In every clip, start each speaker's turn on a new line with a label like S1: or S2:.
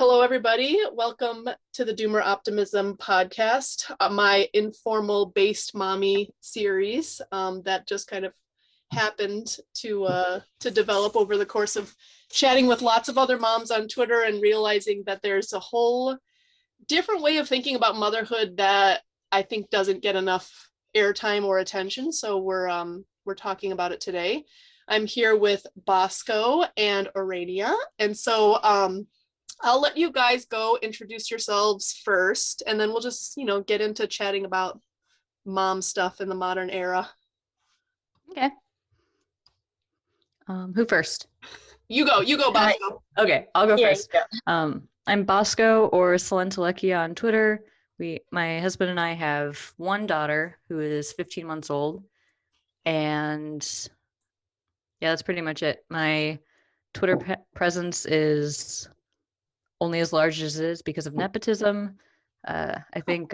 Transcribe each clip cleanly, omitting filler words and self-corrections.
S1: Hello, everybody. Welcome to the Doomer Optimism podcast, my informal based mommy series that just kind of happened to develop over the course of chatting with lots of other moms on Twitter and realizing that there's a whole different way of thinking about motherhood that I think doesn't get enough airtime or attention. So we're talking about it today. I'm here with Bosco and Ourania, and so I'll let you guys go introduce yourselves first, and then we'll just, get into chatting about mom stuff in the modern era.
S2: Okay. Who first?
S1: You go, Bosco.
S2: Okay, I'll go first.
S3: Yeah.
S2: I'm Bosco or Selene on Twitter. My husband and I have one daughter who is 15 months old, and yeah, that's pretty much it. My Twitter presence is only as large as it is because of nepotism. I think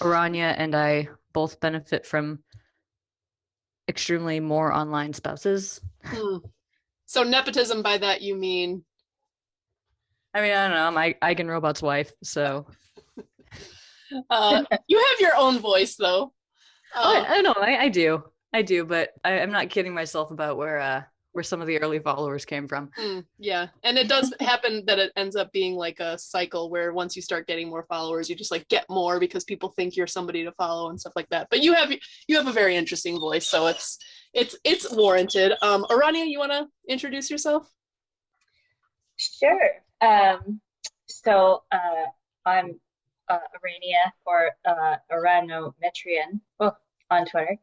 S2: Ourania and I both benefit from extremely more online spouses.
S1: So nepotism, by that you mean?
S2: I mean, I don't know. I'm Eigen Robot's wife, so.
S1: You have your own voice, though.
S2: I know. I do, but I'm not kidding myself about where some of the early followers came from.
S1: Yeah, and it does happen that it ends up being like a cycle where once you start getting more followers, you just like get more because people think you're somebody to follow and stuff like that. But you have a very interesting voice, so it's warranted. Ourania, you want to introduce yourself?
S3: Sure. So I'm Ourania or Oranometrian on Twitter.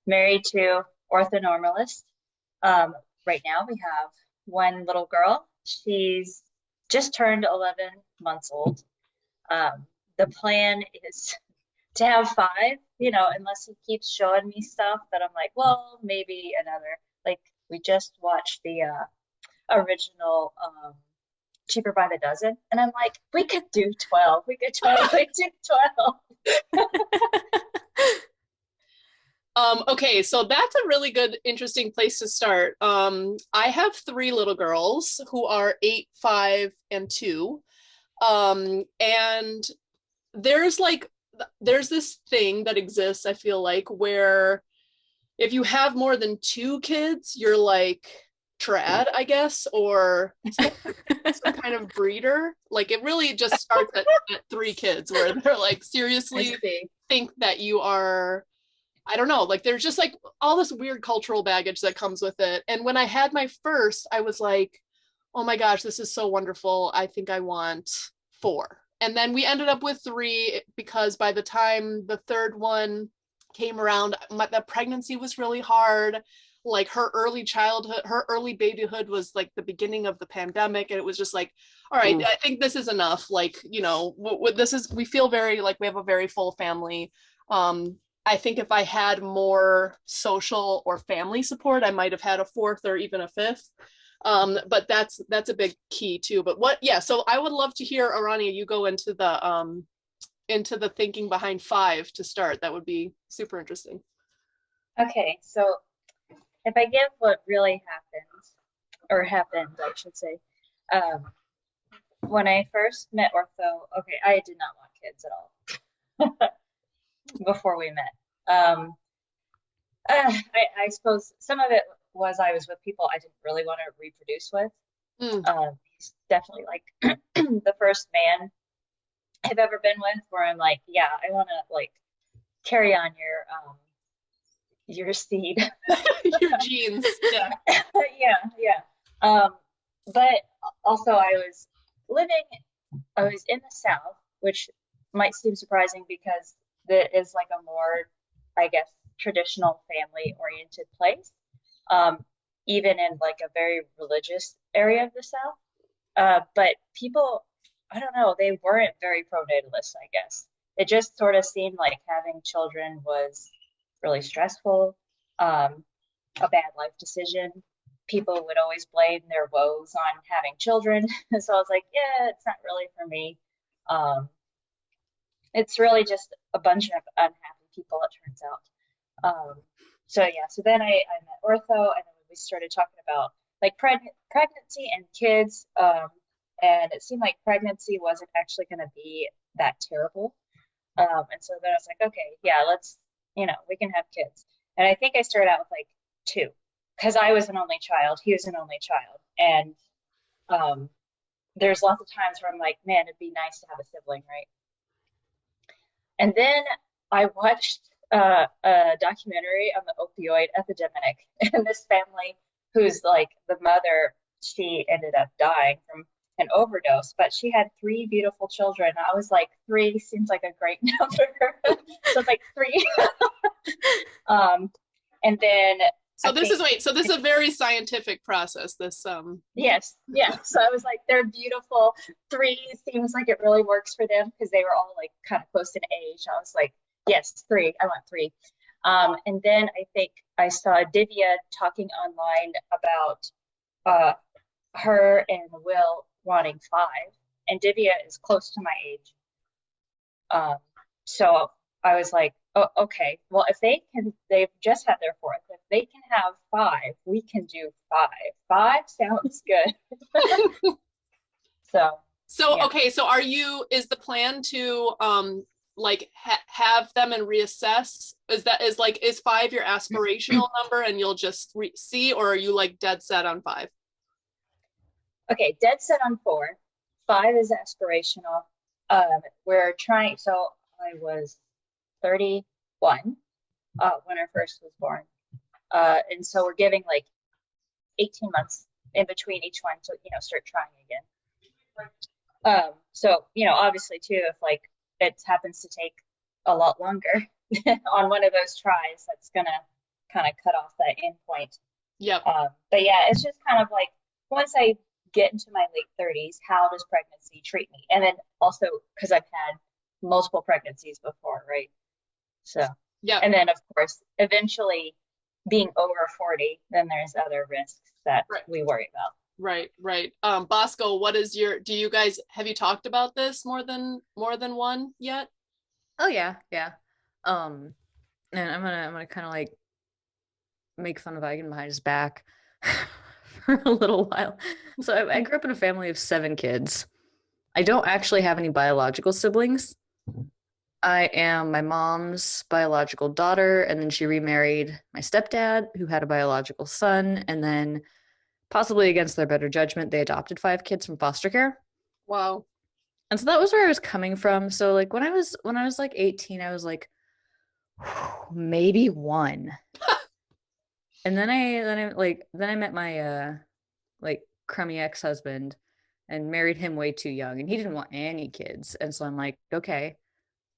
S3: Married to orthonormalist. Right now we have one little girl. She's just turned 11 months old. The plan is to have 5, unless he keeps showing me stuff that I'm like, well, maybe another. Like, we just watched the original Cheaper by the Dozen, and I'm like, we could do 12. We could totally do 12.
S1: Okay, so that's a really good, interesting place to start. I have 3 little girls who are 8, 5, and 2. And there's this thing that exists, I feel like, where if you have more than 2 kids, you're like trad, I guess, or some kind of breeder. Like, it really just starts at 3 kids, where they're like, seriously think that you are, I don't know, like there's just like all this weird cultural baggage that comes with it. And when I had my first, I was like, oh my gosh, this is so wonderful. I think I want 4. And then we ended up with 3 because by the time the 3rd one came around, the pregnancy was really hard. Like her early babyhood was like the beginning of the pandemic. And it was just like, all right, I think this is enough. Like, we feel very like we have a very full family. I think if I had more social or family support, I might have had a 4th or even a 5th. But that's a big key too. But so I would love to hear, Ourania, you go into the thinking behind 5 to start. That would be super interesting.
S3: Okay, so if I give what really happened, I should say, when I first met Ortho, okay, I did not want kids at all. Before we met. I suppose some of it was I was with people I didn't really want to reproduce with. He's definitely like the first man I've ever been with where I'm like, yeah, I want to like carry on your seed.
S1: Your genes. Yeah.
S3: Yeah. But also I was in the South, which might seem surprising because that is like a more, I guess, traditional family-oriented place, even in like a very religious area of the South. But people, I don't know, they weren't very pro-natalist, I guess. It just sort of seemed like having children was really stressful, a bad life decision. People would always blame their woes on having children. So I was like, yeah, it's not really for me. It's really just a bunch of unhappy people, it turns out. So then I met Ortho, and then we started talking about like pregnancy and kids. and it seemed like pregnancy wasn't actually going to be that terrible. And so then I was like, okay, yeah, let's, we can have kids. And I think I started out with like two, because I was an only child, he was an only child, and there's lots of times where I'm like, man, it'd be nice to have a sibling, right? And then I watched a documentary on the opioid epidemic, and this family, who's like the mother, she ended up dying from an overdose, but she had three beautiful children. I was like, three seems like a great number. So it's like three. And then
S1: so this is a very scientific process.
S3: Yes, yeah. So I was like, they're beautiful. Three seems like it really works for them because they were all like kind of close in age. I was like, yes, three. I want three. And then I think I saw Divya talking online about her and Will wanting five, and Divya is close to my age. So I was like, oh, okay, well, if they've just had their fourth. If they can have five, we can do five. Five sounds good. So yeah.
S1: Okay, so is the plan to have them and reassess? Is five your aspirational number and you'll just see, or are you like dead set on five?
S3: Okay, dead set on four. Five is aspirational. We're trying, so I was 31 when our first was born. And so we're giving like 18 months in between each one to, start trying again. So, obviously too, if like it happens to take a lot longer on one of those tries, that's gonna kind of cut off that end point.
S1: Yep.
S3: But yeah, it's just kind of like, once I get into my late 30s, how does pregnancy treat me? And then also because I've had multiple pregnancies before, right? So yeah. And then of course, eventually being over 40, then there's other risks that we worry about.
S1: Right. Bosco, do you guys, have you talked about this more than one yet?
S2: Oh yeah. And I'm gonna kind of like make fun of Eigen behind his back for a little while. So I grew up in a family of 7 kids. I don't actually have any biological siblings. I am my mom's biological daughter, and then she remarried my stepdad, who had a biological son, and then possibly against their better judgment, they adopted 5 kids from foster care.
S1: Wow.
S2: And so that was where I was coming from. So like when I was like 18, I was like, maybe one. And then I met my like crummy ex-husband and married him way too young, and he didn't want any kids. And so I'm like, okay.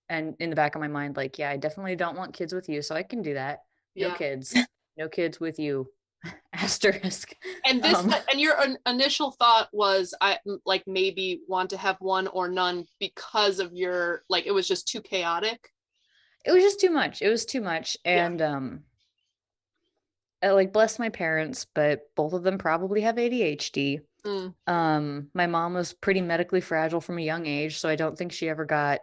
S2: And in the back of my mind, like, yeah, I definitely don't want kids with you, so I can do that. No kids. No kids with you. Asterisk.
S1: And and your initial thought was, I like maybe want to have one or none because of your, like, it was just too chaotic.
S2: It was just too much. It was too much. And I, like, bless my parents, but both of them probably have ADHD. My mom was pretty medically fragile from a young age, so I don't think she ever got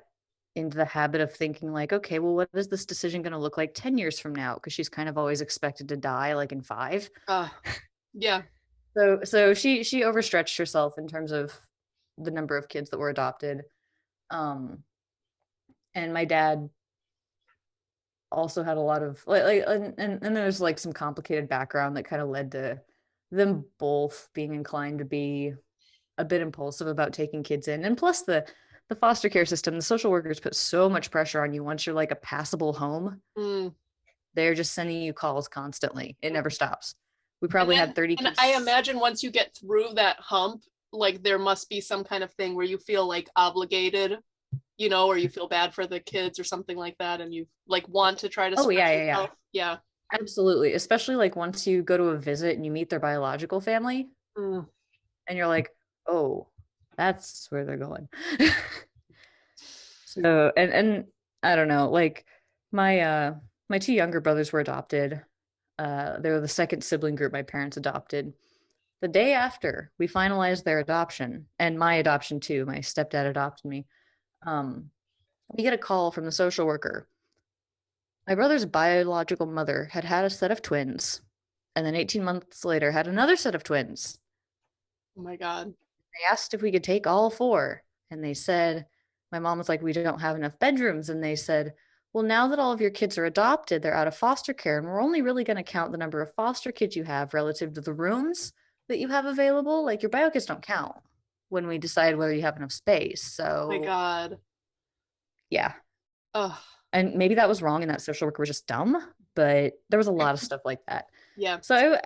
S2: into the habit of thinking like, okay, well, what is this decision going to look like 10 years from now? Because she's kind of always expected to die like in 5.
S1: Yeah.
S2: So she overstretched herself in terms of the number of kids that were adopted. And my dad also had a lot of and there's like some complicated background that kind of led to them both being inclined to be a bit impulsive about taking kids in. And plus the foster care system, the social workers put so much pressure on you once you're like a passable home. They're just sending you calls constantly. It never stops. We probably had 30 kids.
S1: And I imagine once you get through that hump, like there must be some kind of thing where you feel like obligated, or you feel bad for the kids or something like that, and you like want to try to
S2: yeah, absolutely. Especially like once you go to a visit and you meet their biological family, and you're like, oh, that's where they're going. So and I don't know, like my 2 younger brothers were adopted. They were the second sibling group my parents adopted. The day after we finalized their adoption, and my adoption too, my stepdad adopted me, we get a call from the social worker. My brother's biological mother had a set of twins, and then 18 months later had another set of twins.
S1: Oh my God.
S2: They asked if we could take all four. And they said, my mom was like, we don't have enough bedrooms. And they said, well, now that all of your kids are adopted, they're out of foster care. And we're only really going to count the number of foster kids you have relative to the rooms that you have available. Like your bio kids don't count when we decide whether you have enough space.
S1: My
S2: So,
S1: God.
S2: yeah.
S1: Oh,
S2: And maybe that was wrong and that social worker was just dumb, but there was a lot of stuff like that.
S1: yeah.
S2: So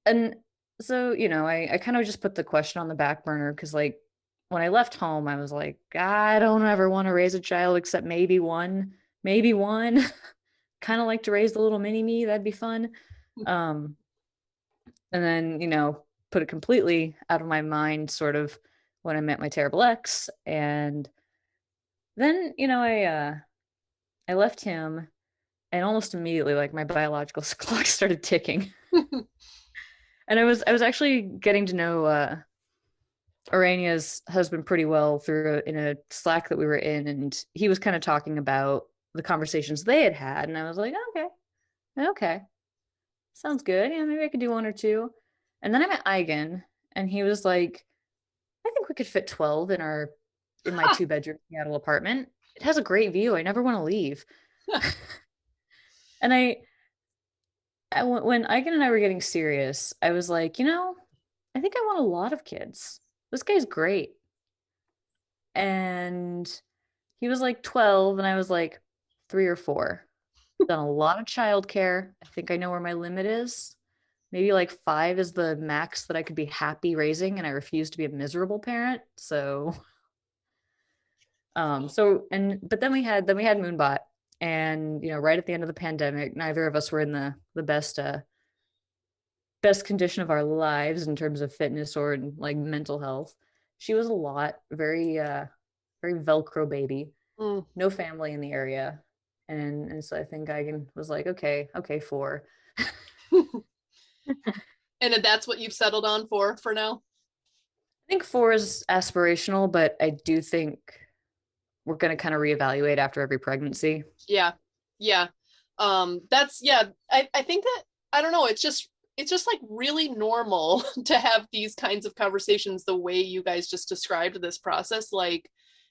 S2: and so, I kind of just put the question on the back burner because like when I left home, I was like, I don't ever want to raise a child except maybe one, maybe one. Kind of like to raise the little mini me, that'd be fun. Um, and then, put it completely out of my mind sort of when I met my terrible ex. And then, I left him and almost immediately like my biological clock started ticking. And I was actually getting to know Ourania's husband pretty well through in a Slack that we were in, and he was kind of talking about the conversations they had had, and I was like, okay, sounds good. Yeah, maybe I could do one or two. And then I met Eigen, and he was like, I think we could fit 12 in my two-bedroom Seattle apartment. It has a great view. I never want to leave. And when Eigen and I were getting serious, I was like, I think I want a lot of kids. This guy's great. And he was like 12, and I was like 3 or 4. Done a lot of childcare. I think I know where my limit is. Maybe like 5 is the max that I could be happy raising, and I refuse to be a miserable parent. So, but then we had Moonbot, and right at the end of the pandemic, neither of us were in the best condition of our lives in terms of fitness or like mental health. She was a lot, very Velcro baby,
S1: Mm.
S2: no family in the area. And so I think I was like, okay, 4.
S1: And that's what you've settled on for now?
S2: I think 4 is aspirational, but I do think we're going to kind of reevaluate after every pregnancy.
S1: Yeah. Yeah. That's yeah, I think that I don't know, it's just like really normal to have these kinds of conversations the way you guys just described this process. Like,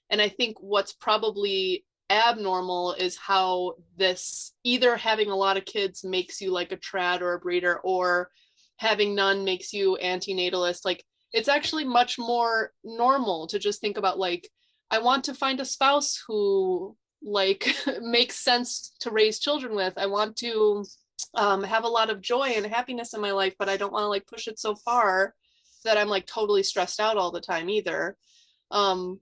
S1: and I think what's probably abnormal is how this either having a lot of kids makes you like a trad or a breeder, or having none makes you antinatalist. Like, it's actually much more normal to just think about like, I want to find a spouse who like makes sense to raise children with. I want to have a lot of joy and happiness in my life, but I don't want to like push it so far that I'm like totally stressed out all the time either. Um,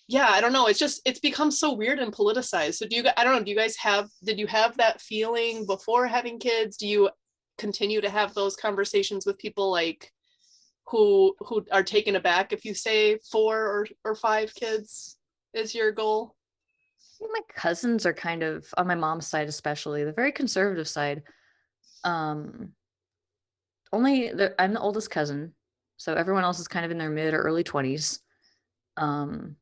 S1: yeah, I don't know. It's become so weird and politicized. So I don't know, did you have that feeling before having kids? Do you continue to have those conversations with people like who are taken aback if you say 4 or 5 kids is your goal?
S2: My cousins are kind of on my mom's side, especially the very conservative side. Um, I'm the oldest cousin, so everyone else is kind of in their mid or early 20s. Um,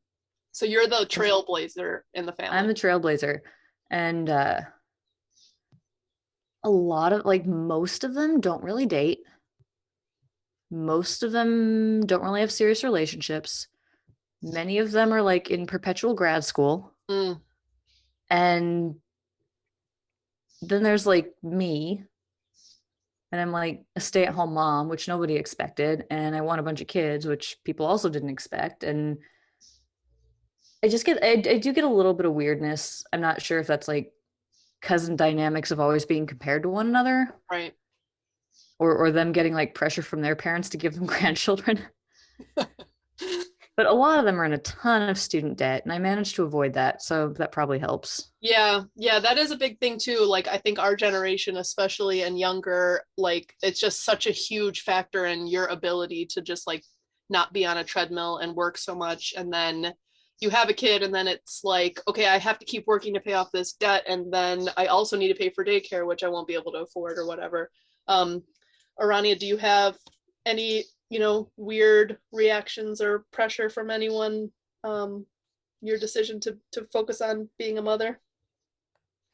S1: So you're the trailblazer in the
S2: I'm
S1: family.
S2: the trailblazer, and a lot of like most of them don't really date. Most of them don't really have serious relationships. Many of them are like in perpetual grad school.
S1: Mm,
S2: And then there's like me, and I'm like a stay-at-home mom, which nobody expected, and I want a bunch of kids, which people also didn't expect. And I do get a little bit of weirdness. I'm not sure if that's like cousin dynamics of always being compared to one another,
S1: right.
S2: or them getting like pressure from their parents to give them grandchildren. But a lot of them are in a ton of student debt, and I managed to avoid that, so that probably helps.
S1: Yeah, yeah, that is a big thing too. Like, I think our generation, especially and younger, like it's just such a huge factor in your ability to just like not be on a treadmill and work so much. And then you have a kid, and then it's like, okay, I have to keep working to pay off this debt, and then I also need to pay for daycare, which I won't be able to afford or whatever. Um, Arania, do you have any, weird reactions or pressure from anyone? Your decision to focus on being a mother?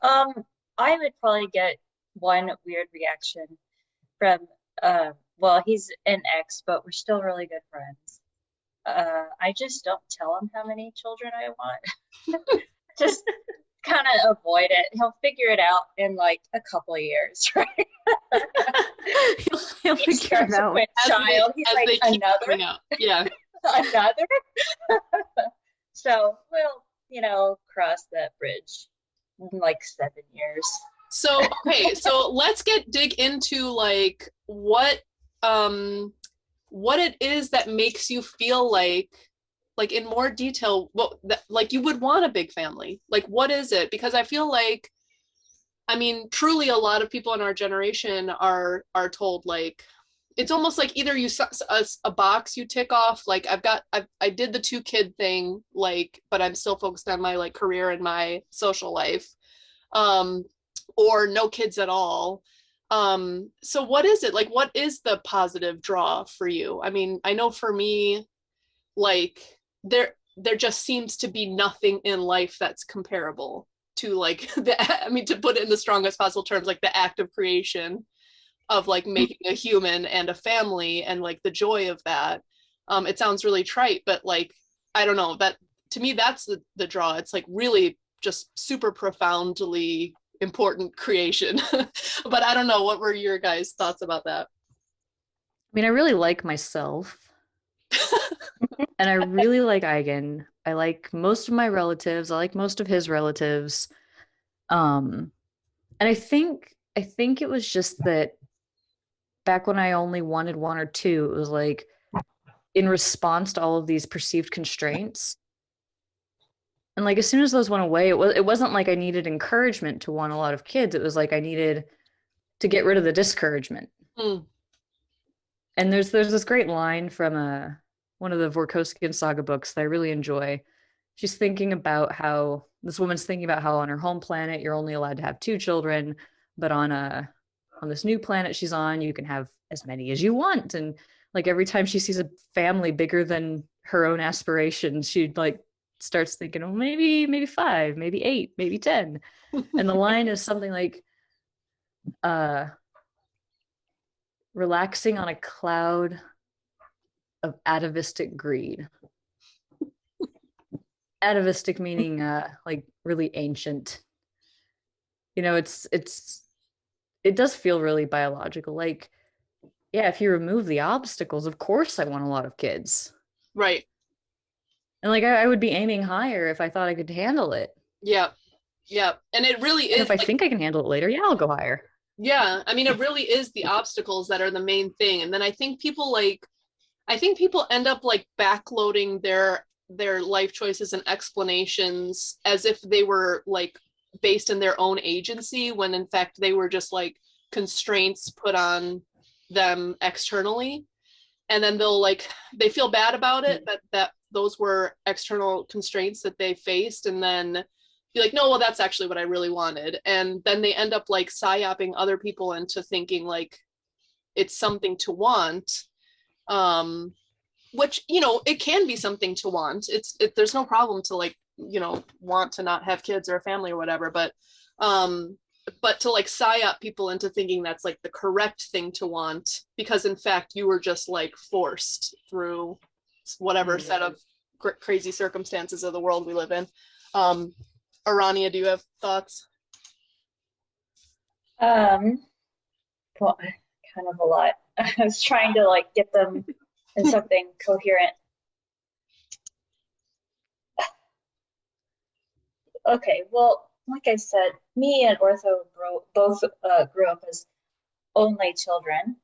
S3: Um, I would probably get one weird reaction from well, he's an ex, but we're still really good friends. I just don't tell him how many children I want. Just kind of avoid it. He'll figure it out in like a couple of years, right?
S2: he'll
S3: He
S2: figure it
S3: starts
S2: out.
S3: with child. He's like, another?
S1: Yeah.
S3: Another? So we'll, cross that bridge in like 7 years.
S1: So, okay, so let's dig into like what it is that makes you feel like in more detail, like you would want a big family. Like, what is it? Because I feel like, I mean, truly a lot of people in our generation are told like, it's almost like either you a box you tick off, like I did the 2-kid thing, like, but I'm still focused on my like career and my social life, or no kids at all. So what is it like? What is the positive draw for you? I mean, I know for me, like there just seems to be nothing in life that's comparable to like I mean, to put it in the strongest possible terms, like the act of creation of like making a human and a family and like the joy of that. It sounds really trite, but like, I don't know, that to me, that's the draw. It's like really just super profoundly important creation. But I don't know, what were your guys' thoughts about that?
S2: I mean, I really like myself. And I really like Eigen. I like most of my relatives. I like most of his relatives. And I think it was just that back when I only wanted one or two, it was like in response to all of these perceived constraints. And like as soon as those went away, it wasn't like I needed encouragement to want a lot of kids. It was like I needed to get rid of the discouragement.
S1: Mm.
S2: And there's this great line from one of the Vorkosigan saga books that I really enjoy. She's thinking about how this woman's thinking about how on her home planet you're only allowed to have 2 children, but on this new planet she's on, you can have as many as you want. And like every time she sees a family bigger than her own aspirations, she like starts thinking, oh, maybe 5, maybe 8, maybe 10. And the line is something like, relaxing on a cloud of atavistic greed. Atavistic meaning like really ancient. You know, it does feel really biological. Like, yeah, if you remove the obstacles, of course I want a lot of kids.
S1: Right.
S2: And like I would be aiming higher if I thought I could handle it.
S1: Yeah. Yeah. And it really
S2: And
S1: is
S2: if I
S1: like,
S2: think I can handle it later, yeah, I'll go higher.
S1: yeah, I mean, it really is the obstacles that are the main thing. And then I think people end up like backloading their life choices and explanations as if they were like based in their own agency, when in fact they were just like constraints put on them externally. And then they feel bad about it, that those were external constraints that they faced, and then be like, no, well, that's actually what I really wanted. And then they end up like psyoping other people into thinking like it's something to want, which, it can be something to want. There's no problem to like, want to not have kids or a family or whatever, but to like psyop people into thinking that's like the correct thing to want, because in fact you were just like forced through whatever set of crazy circumstances of the world we live in. Ourania, do you have thoughts?
S3: Well, kind of a lot. I was trying to like get them in something coherent. Okay, well, like I said, me and Ortho both grew up as only children.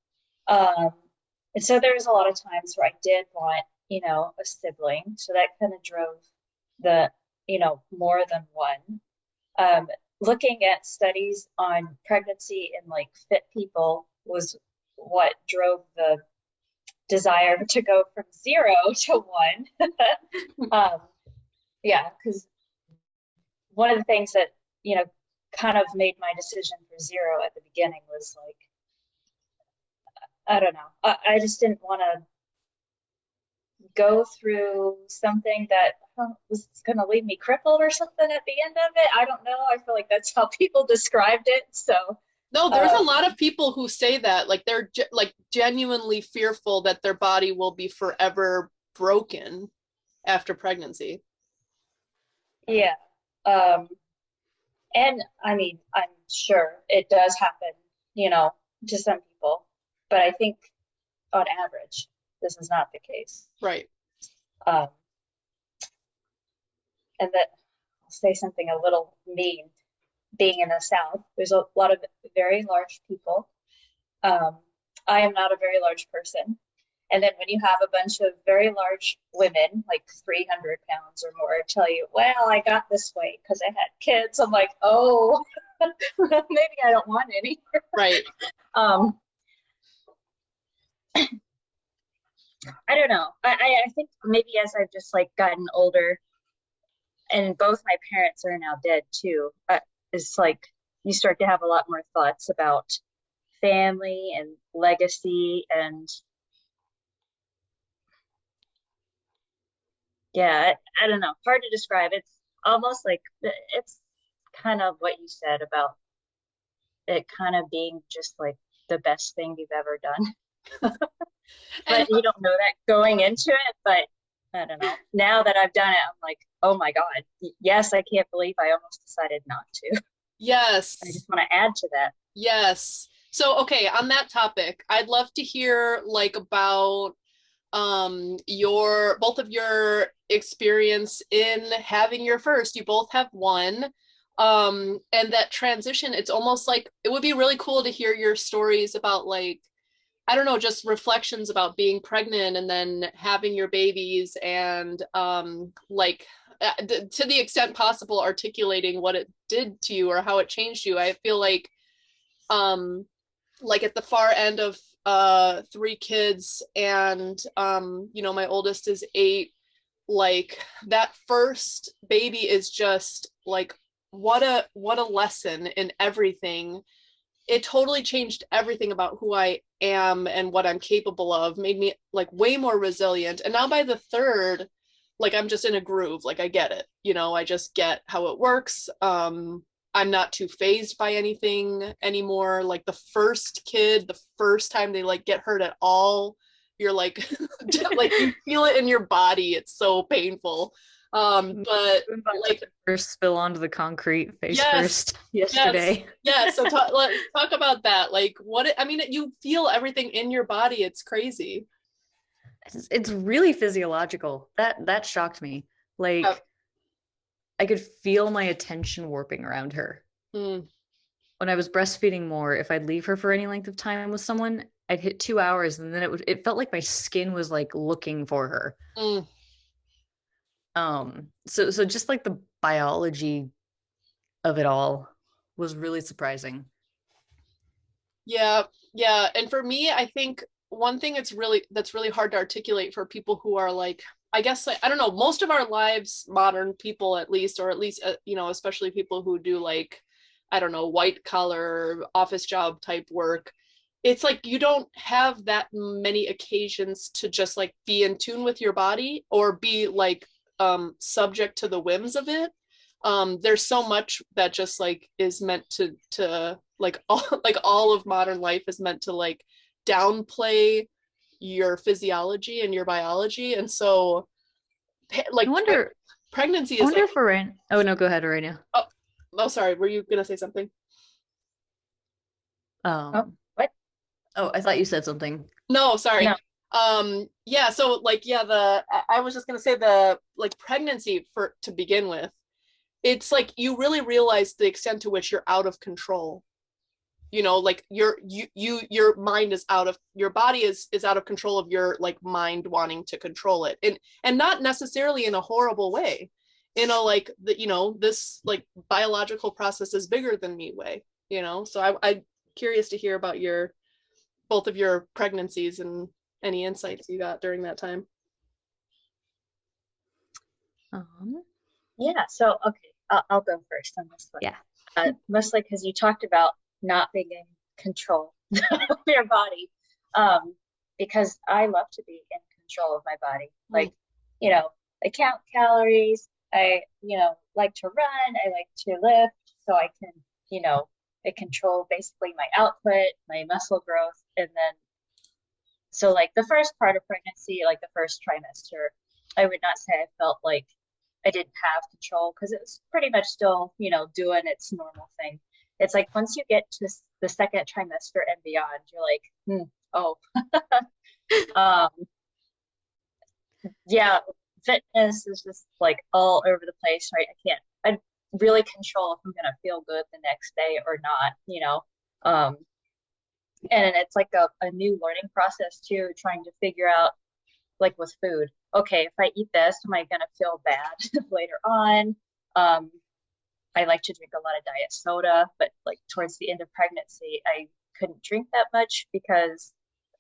S3: And so there was a lot of times where I did want, a sibling. So that kind of drove the, more than one. Looking at studies on pregnancy in like fit people was what drove the desire to go from 0 to 1. Yeah, because one of the things that, kind of made my decision for 0 at the beginning was like, I don't know. I just didn't want to go through something that was going to leave me crippled or something at the end of it. I don't know. I feel like that's how people described it. So
S1: no, there's a lot of people who say that, like they're like genuinely fearful that their body will be forever broken after pregnancy.
S3: Yeah. And I mean, I'm sure it does happen, to some people, but I think on average, this is not the case.
S1: Right.
S3: Um, and that I'll say something a little mean. Being in the South, there's a lot of very large people. I am not a very large person. And then when you have a bunch of very large women, like 300 pounds or more, tell you, well, I got this weight because I had kids. I'm like, oh, maybe I don't want any.
S1: Right.
S3: I don't know. I think maybe as I've just like gotten older, and both my parents are now dead too, it's like you start to have a lot more thoughts about family and legacy and yeah, I don't know. Hard to describe. It's almost like it's kind of what you said about it kind of being just like the best thing you've ever done. But you don't know that going into it. But I don't know. Now that I've done it, I'm like, oh my God. Yes, I can't believe I almost decided not to.
S1: Yes.
S3: I just want to add to that.
S1: Yes. So, okay, on that topic, I'd love to hear like about your both of your experience in having your first. You both have one. And that transition, it's almost like it would be really cool to hear your stories about like, I don't know, just reflections about being pregnant and then having your babies and like to the extent possible articulating what it did to you or how it changed you. I feel like at the far end of 3 kids and my oldest is 8, like that first baby is just like what a lesson in everything. It totally changed everything about who I am and what I'm capable of, made me like way more resilient. And now by the third, like I'm just in a groove, like I get it, I just get how it works. I'm not too fazed by anything anymore. Like the first kid, the first time they like get hurt at all, you're like like you feel it in your body. It's so painful. But like
S2: first spill onto the concrete face
S1: yes,
S2: first yesterday.
S1: Yes. So let's talk about that. Like you feel everything in your body. It's crazy.
S2: It's really physiological. That shocked me. Like I could feel my attention warping around her.
S1: Mm.
S2: When I was breastfeeding more, if I'd leave her for any length of time with someone, I'd hit 2 hours and then it felt like my skin was like looking for her.
S1: Mm.
S2: So just like the biology of it all was really surprising.
S1: Yeah. And for me, I think one thing that's really hard to articulate for people who are like, I guess, like, I don't know, most of our lives, modern people at least, or at least, especially people who do like, I don't know, white collar office job type work, it's like you don't have that many occasions to just like be in tune with your body or be like subject to the whims of it. There's so much that just like is meant to like all of modern life is meant to like downplay your physiology and your biology, and so like
S2: I wonder
S1: pregnancy
S2: I
S1: is
S2: wonder
S1: like,
S2: if Ourania. Oh no, go ahead, Ourania.
S1: oh sorry, were you gonna say something?
S3: What?
S2: Oh, I thought you said something.
S1: No, sorry.
S3: No.
S1: Yeah, so like I was just gonna say the like pregnancy for to begin with, it's like you really realize the extent to which you're out of control. Like your mind is out of your body is out of control of your like mind wanting to control it, and not necessarily in a horrible way, in a like this like biological process is bigger than me way. So I'm curious to hear about both of your pregnancies and any insights you got during that time.
S3: Yeah. So okay, I'll go first on this one.
S2: Yeah.
S3: Mostly because you talked about not being in control of your body. Because I love to be in control of my body. Like, I count calories. I, like to run. I like to lift so I can, I control basically my output, my muscle growth. And then So like the first part of pregnancy, like the first trimester, I would not say I felt like I didn't have control because it was pretty much still, doing its normal thing. It's like once you get to the second trimester and beyond, you're like, oh, um, yeah, fitness is just like all over the place, right? I really control if I'm gonna feel good the next day or not. Um, and it's like a new learning process too, trying to figure out like with food. Okay, if I eat this, am I gonna feel bad later on? Um, I like to drink a lot of diet soda, but like towards the end of pregnancy, I couldn't drink that much because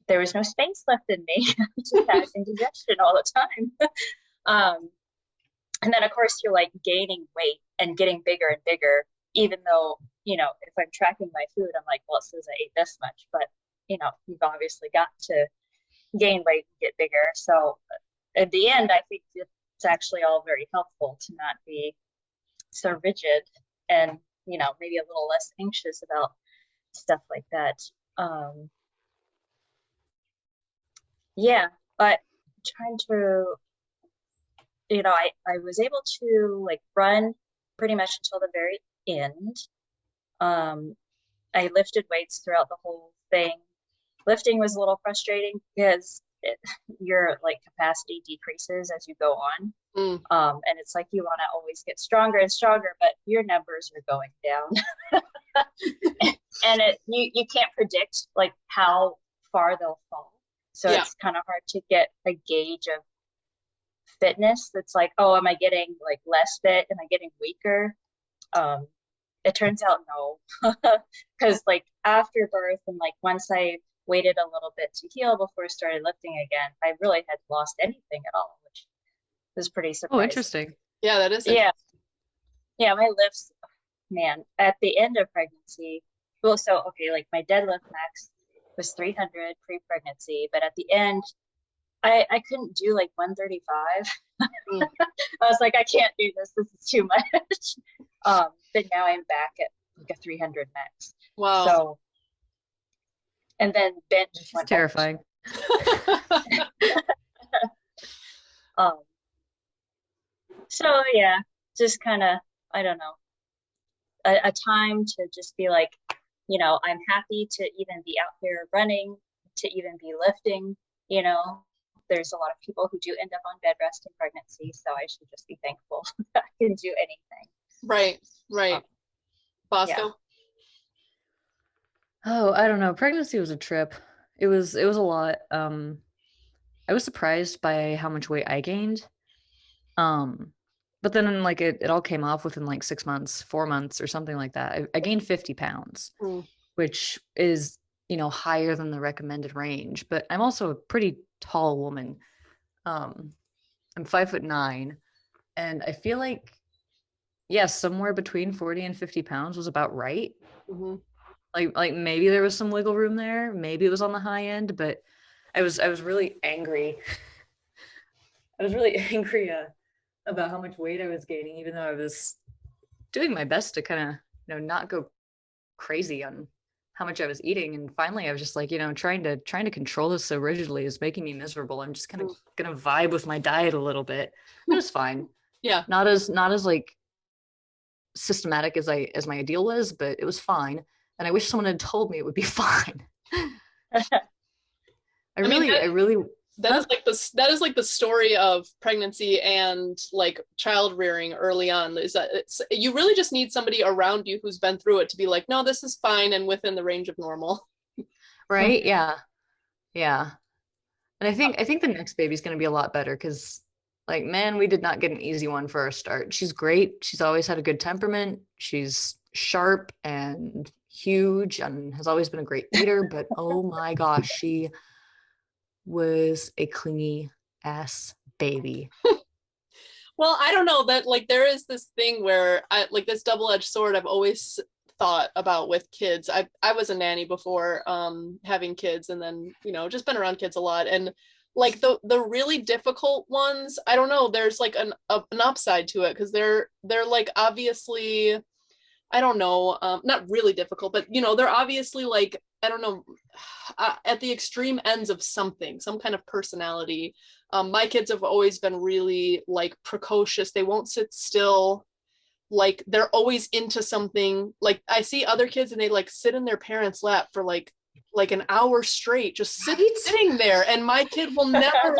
S3: there was no space left in me to have indigestion all the time. um, and then of course you're like gaining weight and getting bigger and bigger, even though, if I'm tracking my food, I'm like, well, it says I ate this much, but you've obviously got to gain weight and get bigger. So at the end, I think it's actually all very helpful to not be so rigid and, maybe a little less anxious about stuff like that. Yeah, but trying to, I was able to like run pretty much until the very end. I lifted weights throughout the whole thing. Lifting was a little frustrating because your like capacity decreases as you go on. And it's like you want to always get stronger and stronger, but your numbers are going down. And you can't predict like how far they'll fall. So it's kind of hard to get a gauge of fitness. That's like, oh, am I getting like less fit? Am I getting weaker? It turns out no, because like after birth and like once I waited a little bit to heal before I started lifting again, I really had lost anything at all, which was pretty surprising.
S2: Oh, interesting.
S1: Yeah, that is
S3: interesting. Yeah, my lifts, man, at the end of pregnancy, well, so okay, like my deadlift max was 300 pre-pregnancy, but at the end, I couldn't do like 135. I was like, I can't do this. This is too much. But now I'm back at like a 300 max.
S1: Wow.
S3: So, and then bench
S2: went terrifying.
S3: So yeah, just kind of, I don't know, a time to just be like, I'm happy to even be out here running, to even be lifting. There's a lot of people who do end up on bed rest in pregnancy, so I should just be thankful that I can do anything.
S1: Right. Bosco?
S3: Yeah.
S2: Oh, I don't know. Pregnancy was a trip. It was a lot. I was surprised by how much weight I gained. But then like it all came off within like 6 months, 4 months or something like that. I gained 50 pounds, which is, higher than the recommended range, but I'm also a pretty tall woman. I'm 5'9", and I feel like, yes, somewhere between 40 and 50 pounds was about right.
S1: Mm-hmm.
S2: Like maybe there was some wiggle room there. Maybe it was on the high end, but I was really angry. I was really angry about how much weight I was gaining, even though I was doing my best to kind of, not go crazy on how much I was eating. And finally I was just like, trying to control this so rigidly is making me miserable. I'm just kind of gonna vibe with my diet a little bit. It was fine.
S1: Yeah.
S2: Not as like systematic as my ideal was, but it was fine. And I wish someone had told me it would be fine. I really
S1: that is like the story of pregnancy and like child rearing early on, is that you really just need somebody around you who's been through it to be like, no, this is fine and within the range of normal.
S2: Right? Yeah. And I think the next baby's going to be a lot better because, like, man, we did not get an easy one for our start. She's great. She's always had a good temperament. She's sharp and huge and has always been a great eater, but oh my gosh, she was a clingy ass baby.
S1: Well, I don't know, that like there is this thing where I like this double-edged sword I've always thought about with kids. I was a nanny before having kids, and then just been around kids a lot, and like the really difficult ones, I don't know, there's like an upside to it because they're like obviously, I don't know, not really difficult, but they're obviously like I don't know, at the extreme ends of something, some kind of personality. My kids have always been really like precocious. They won't sit still. Like they're always into something. Like I see other kids and they like sit in their parents' lap for like an hour straight, just sitting there. And my kid will never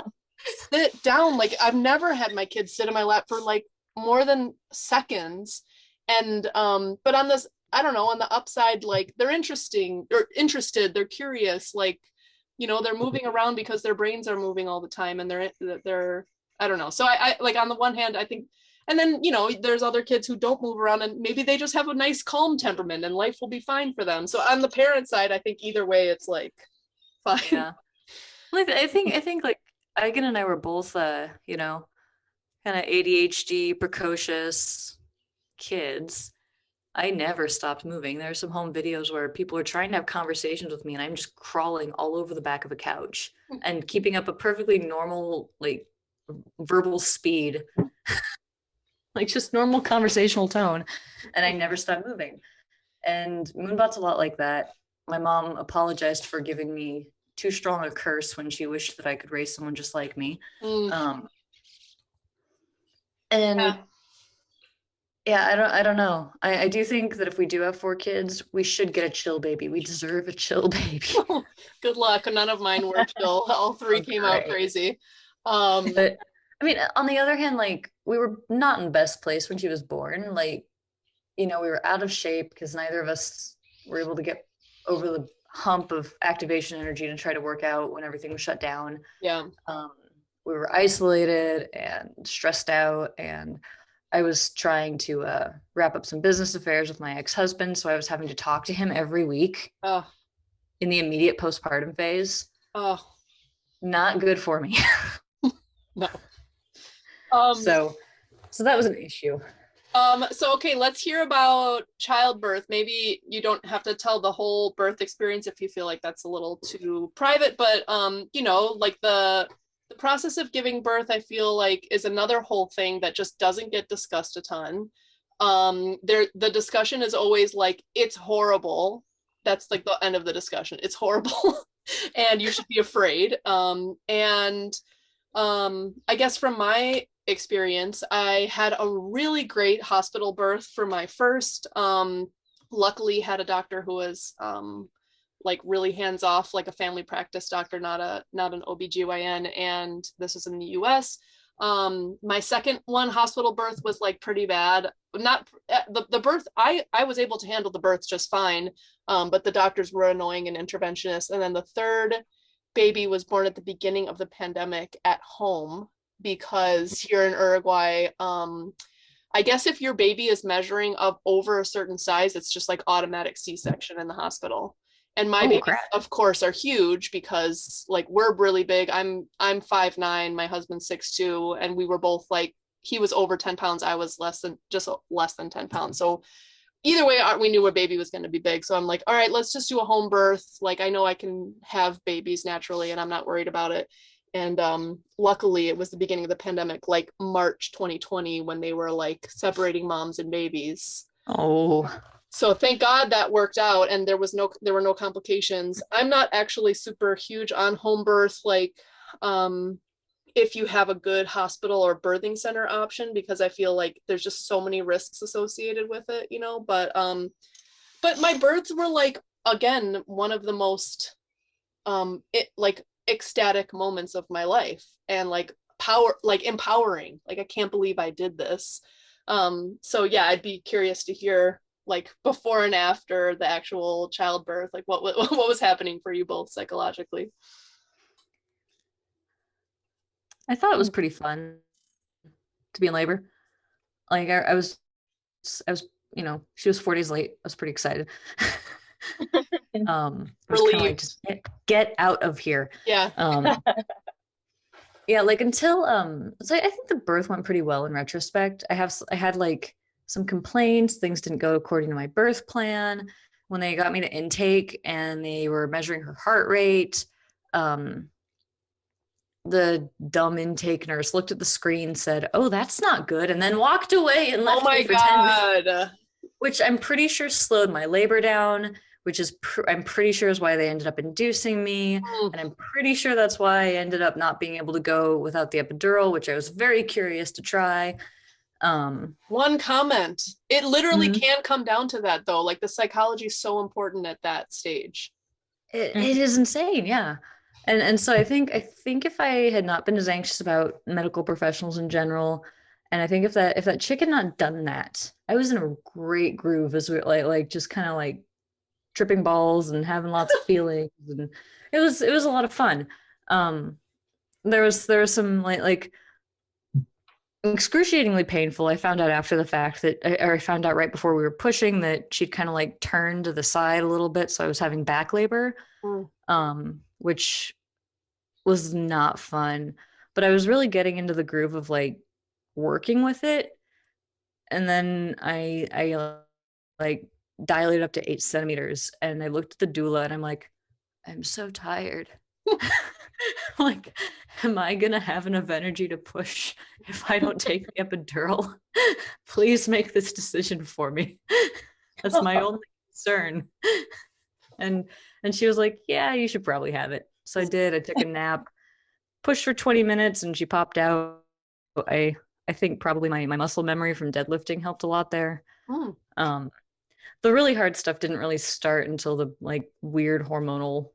S1: sit down. Like I've never had my kids sit in my lap for like more than seconds. And but on this, I don't know, on the upside, like they're interested, they're curious, like, you know, they're moving around because their brains are moving all the time, and they're I don't know. So I like, on the one hand, I think, and then, you know, there's other kids who don't move around and maybe they just have a nice calm temperament and life will be fine for them. So on the parent side, I think either way it's like fine.
S2: Yeah. Well, I think like Eigen and I were both you know, kind of ADHD precocious kids. I never stopped moving. There are some home videos where people are trying to have conversations with me and I'm just crawling all over the back of a couch and keeping up a perfectly normal, like, verbal speed, like just normal conversational tone. And I never stopped moving. And Moonbot's a lot like that. My mom apologized for giving me too strong a curse when she wished that I could raise someone just like me. And yeah, I don't know. I do think that if we do have 4 kids, we should get a chill baby. We deserve a chill baby.
S1: Good luck. None of mine were chill. All 3 came out crazy.
S2: But I mean, on the other hand, like, we were not in the best place when she was born. Like, you know, we were out of shape because neither of us were able to get over the hump of activation energy to try to work out when everything was shut down.
S1: Yeah.
S2: We were isolated and stressed out, and I was trying to wrap up some business affairs with my ex-husband, so I was having to talk to him every week in the immediate postpartum phase. Not good for me.
S1: No.
S2: So that was an issue.
S1: So okay, let's hear about childbirth. Maybe you don't have to tell the whole birth experience if you feel like that's a little too private, but you know, like the process of giving birth, I feel like, is another whole thing that just doesn't get discussed a ton. The discussion is always like, it's horrible. That's like the end of the discussion. It's horrible and you should be afraid. I guess from my experience, I had a really great hospital birth for my first. Luckily had a doctor who was like really hands off, like a family practice doctor, not an OBGYN, and this was in the US. My second one, hospital birth, was like pretty bad. Not the birth, I was able to handle the birth just fine, but the doctors were annoying and interventionist. And then the third baby was born at the beginning of the pandemic at home, because here in Uruguay, I guess if your baby is measuring up over a certain size, it's just like automatic C-section in the hospital. And my babies, of course, are huge because like we're really big. I'm 5'9", my husband's 6'2", and we were both like, he was over 10 pounds, I was less than 10 pounds. So either way, we knew our baby was going to be big. So I'm like, all right, let's just do a home birth. Like, I know I can have babies naturally and I'm not worried about it. And luckily it was the beginning of the pandemic, like March 2020, when they were like separating moms and babies. So thank God that worked out, and there were no complications. I'm not actually super huge on home birth, like if you have a good hospital or birthing center option, because I feel like there's just so many risks associated with it, you know. But my births were like, again, one of the most like ecstatic moments of my life, and like empowering. Like, I can't believe I did this. So yeah, I'd be curious to hear like before and after the actual childbirth, like what was happening for you both psychologically.
S2: I thought it was pretty fun to be in labor. Like I was, you know, she was 4 days late. I was pretty excited. Like, just get out of here.
S1: Yeah.
S2: Yeah, like until so I think the birth went pretty well in retrospect. I had like some complaints. Things didn't go according to my birth plan. When they got me to intake and they were measuring her heart rate, the dumb intake nurse looked at the screen, said, "Oh, that's not good," and then walked away and left me for 10 minutes, which I'm pretty sure slowed my labor down, which is I'm pretty sure is why they ended up inducing me. And I'm pretty sure that's why I ended up not being able to go without the epidural, which I was very curious to try.
S1: One comment. It literally can come down to that, though. Like, the psychology is so important at that stage.
S2: It is insane, yeah. And so I think if I had not been as anxious about medical professionals in general, and I think if that chick had not done that, I was in a great groove as we like just kind of like tripping balls and having lots of feelings, and it was a lot of fun. There was some like excruciatingly painful. I found out after the fact that, or I found out right before we were pushing, that she'd kind of like turned to the side a little bit, so I was having back labor, which was not fun. But I was really getting into the groove of like working with it, and then I like dilated up to 8 centimeters, and I looked at the doula, and I'm like, I'm so tired. Like, am I gonna have enough energy to push if I don't take the epidural? Please make this decision for me. That's my only concern. And she was like, yeah, you should probably have it. So I did. I took a nap, pushed for 20 minutes, and she popped out. I think probably my muscle memory from deadlifting helped a lot there. The really hard stuff didn't really start until the like weird hormonal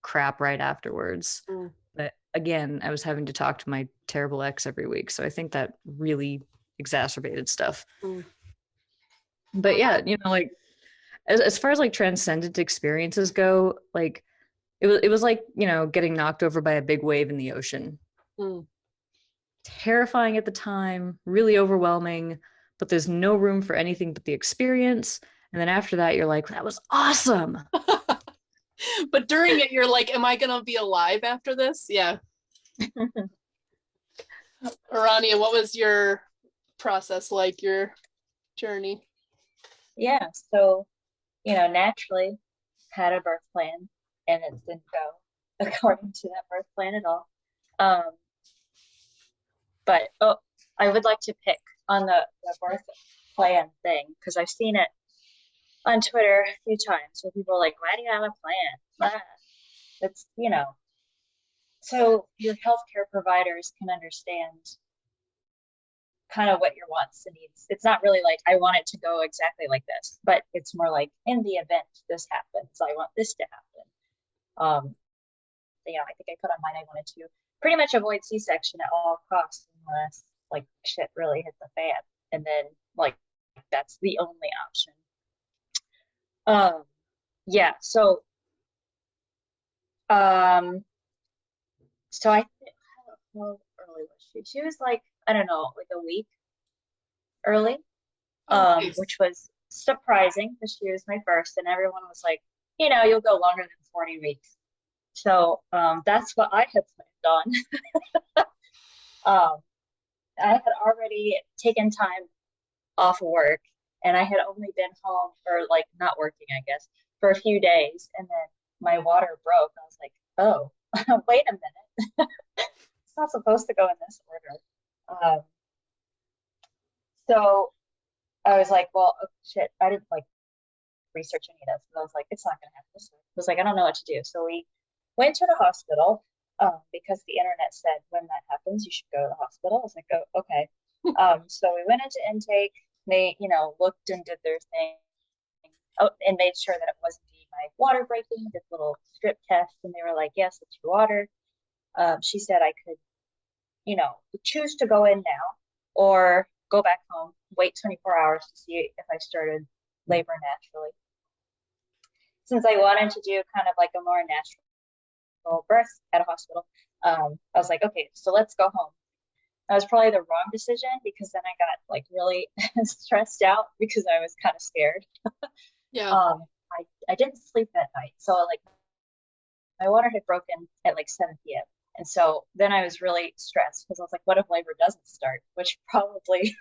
S2: crap right afterwards. But again, I was having to talk to my terrible ex every week, so I think that really exacerbated stuff. But yeah, you know, like as far as like transcendent experiences go, like it was like, you know, getting knocked over by a big wave in the ocean. Terrifying at the time, really overwhelming, but there's no room for anything but the experience. And then after that, you're like, that was awesome.
S1: But during it, you're like, am I gonna be alive after this? Yeah. Ourania, what was your process like, your journey?
S3: Yeah, so, you know, naturally had a birth plan, and it didn't go according to that birth plan at all. But I would like to pick on the birth plan thing, because I've seen it on Twitter a few times where people are like, why do you have a plan? It's, you know, so your healthcare providers can understand kind of what your wants and needs. It's not really like, I want it to go exactly like this, but it's more like, in the event this happens, I want this to happen. You know, I think I put on mine, I wanted to pretty much avoid C-section at all costs unless like shit really hit the fan. And then like, that's the only option. Yeah, so so I think, how early was she? She was like, I don't know, like a week early,
S1: Nice.
S3: which was surprising because she was my first, and everyone was like, you know, you'll go longer than 40 weeks. So that's what I had planned on. I had already taken time off of work, and I had only been home for like not working, I guess, for a few days, and then my water broke. I was like, oh, wait a minute. It's not supposed to go in this order. So I was like, well, oh, shit, I didn't like research any of this. But I was like, it's not going to happen this way. I was like, I don't know what to do. So we went to the hospital because the internet said when that happens, you should go to the hospital. I was like, oh, okay. So we went into intake. They, you know, looked and did their thing. Oh, and made sure that it wasn't my water breaking, this little strip test. And they were like, yes, it's your water. She said I could, you know, choose to go in now or go back home, wait 24 hours to see if I started labor naturally. Since I wanted to do kind of like a more natural birth at a hospital, I was like, okay, so let's go home. That was probably the wrong decision because then I got like really stressed out because I was kind of scared.
S1: Yeah.
S3: I didn't sleep that night. So like my water had broken at like 7 p.m. And so then I was really stressed because I was like, what if labor doesn't start? Which probably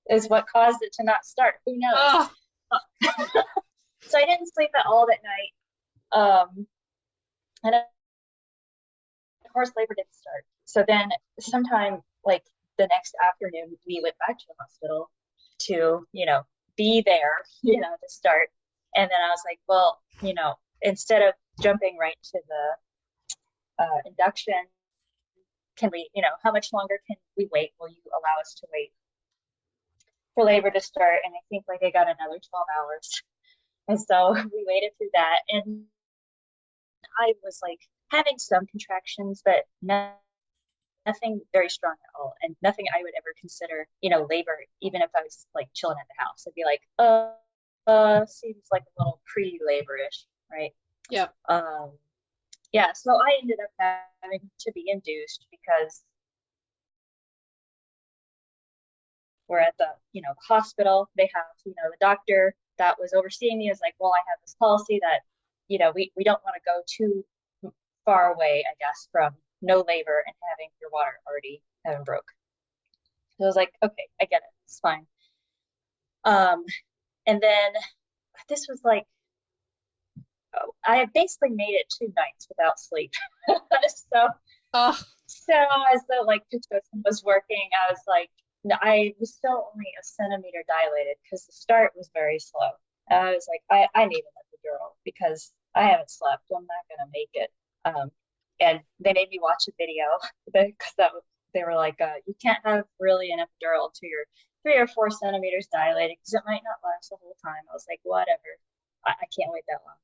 S3: is what caused it to not start. Who knows? Oh. So I didn't sleep at all that night. And of course, labor didn't start. So then sometime like the next afternoon, we went back to the hospital to, you know, be there, you know, to start. And then I was like, well, instead of jumping right to the induction, can we, how much longer can we wait? Will you allow us to wait for labor to start? And I think like I got another 12 hours. And so we waited through that. And I was like having some contractions, but nothing very strong at all. And nothing I would ever consider, labor, even if I was like chilling at the house. I'd be like, seems like a little pre-labor-ish, right?
S1: Yeah.
S3: Yeah, so I ended up having to be induced because we're at the, hospital. They have, the doctor that was overseeing me is like, well, I have this policy that, we don't want to go too far away, I guess, from no labor and having your water already having broke. So I was like, okay, I get it. It's fine. And then this was like, I basically made it 2 nights without sleep. So as the like pitocin was working, I was like, I was still only a centimeter dilated because the start was very slow. I was like, I need an epidural because I haven't slept. I'm not gonna make it. And they made me watch a video because they were like, you can't have really an epidural until you're 3 or 4 centimeters dilated because it might not last the whole time. I was like, whatever. I can't wait that long.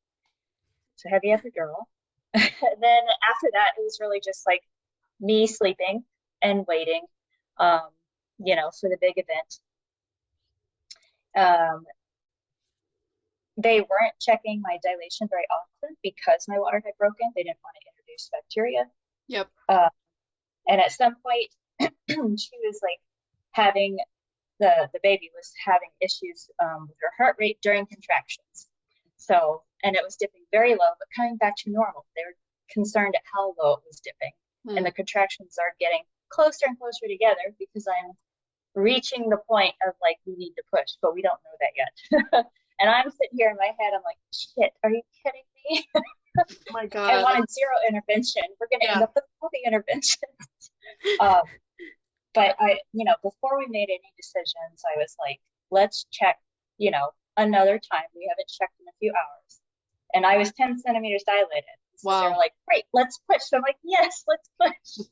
S3: So heavy epidural. And then after that, it was really just like me sleeping and waiting, for the big event. They weren't checking my dilation very often because my water had broken. They didn't want to introduce bacteria.
S1: Yep.
S3: And at some point, she was like having, the baby was having issues with her heart rate during contractions. So, and it was dipping very low, but coming back to normal. They were concerned at how low it was dipping. And the contractions are getting closer and closer together because I'm reaching the point of like, we need to push, but we don't know that yet. And I'm sitting here in my head, I'm like, shit, are you kidding me?
S1: Oh my God.
S3: I wanted 0 intervention. We're going to end up with all the interventions. But before we made any decisions, I was like, let's check, another time. We haven't checked in a few hours. And I was 10 centimeters dilated. So
S1: wow.
S3: they're like, great, let's push. So I'm like, yes, let's push.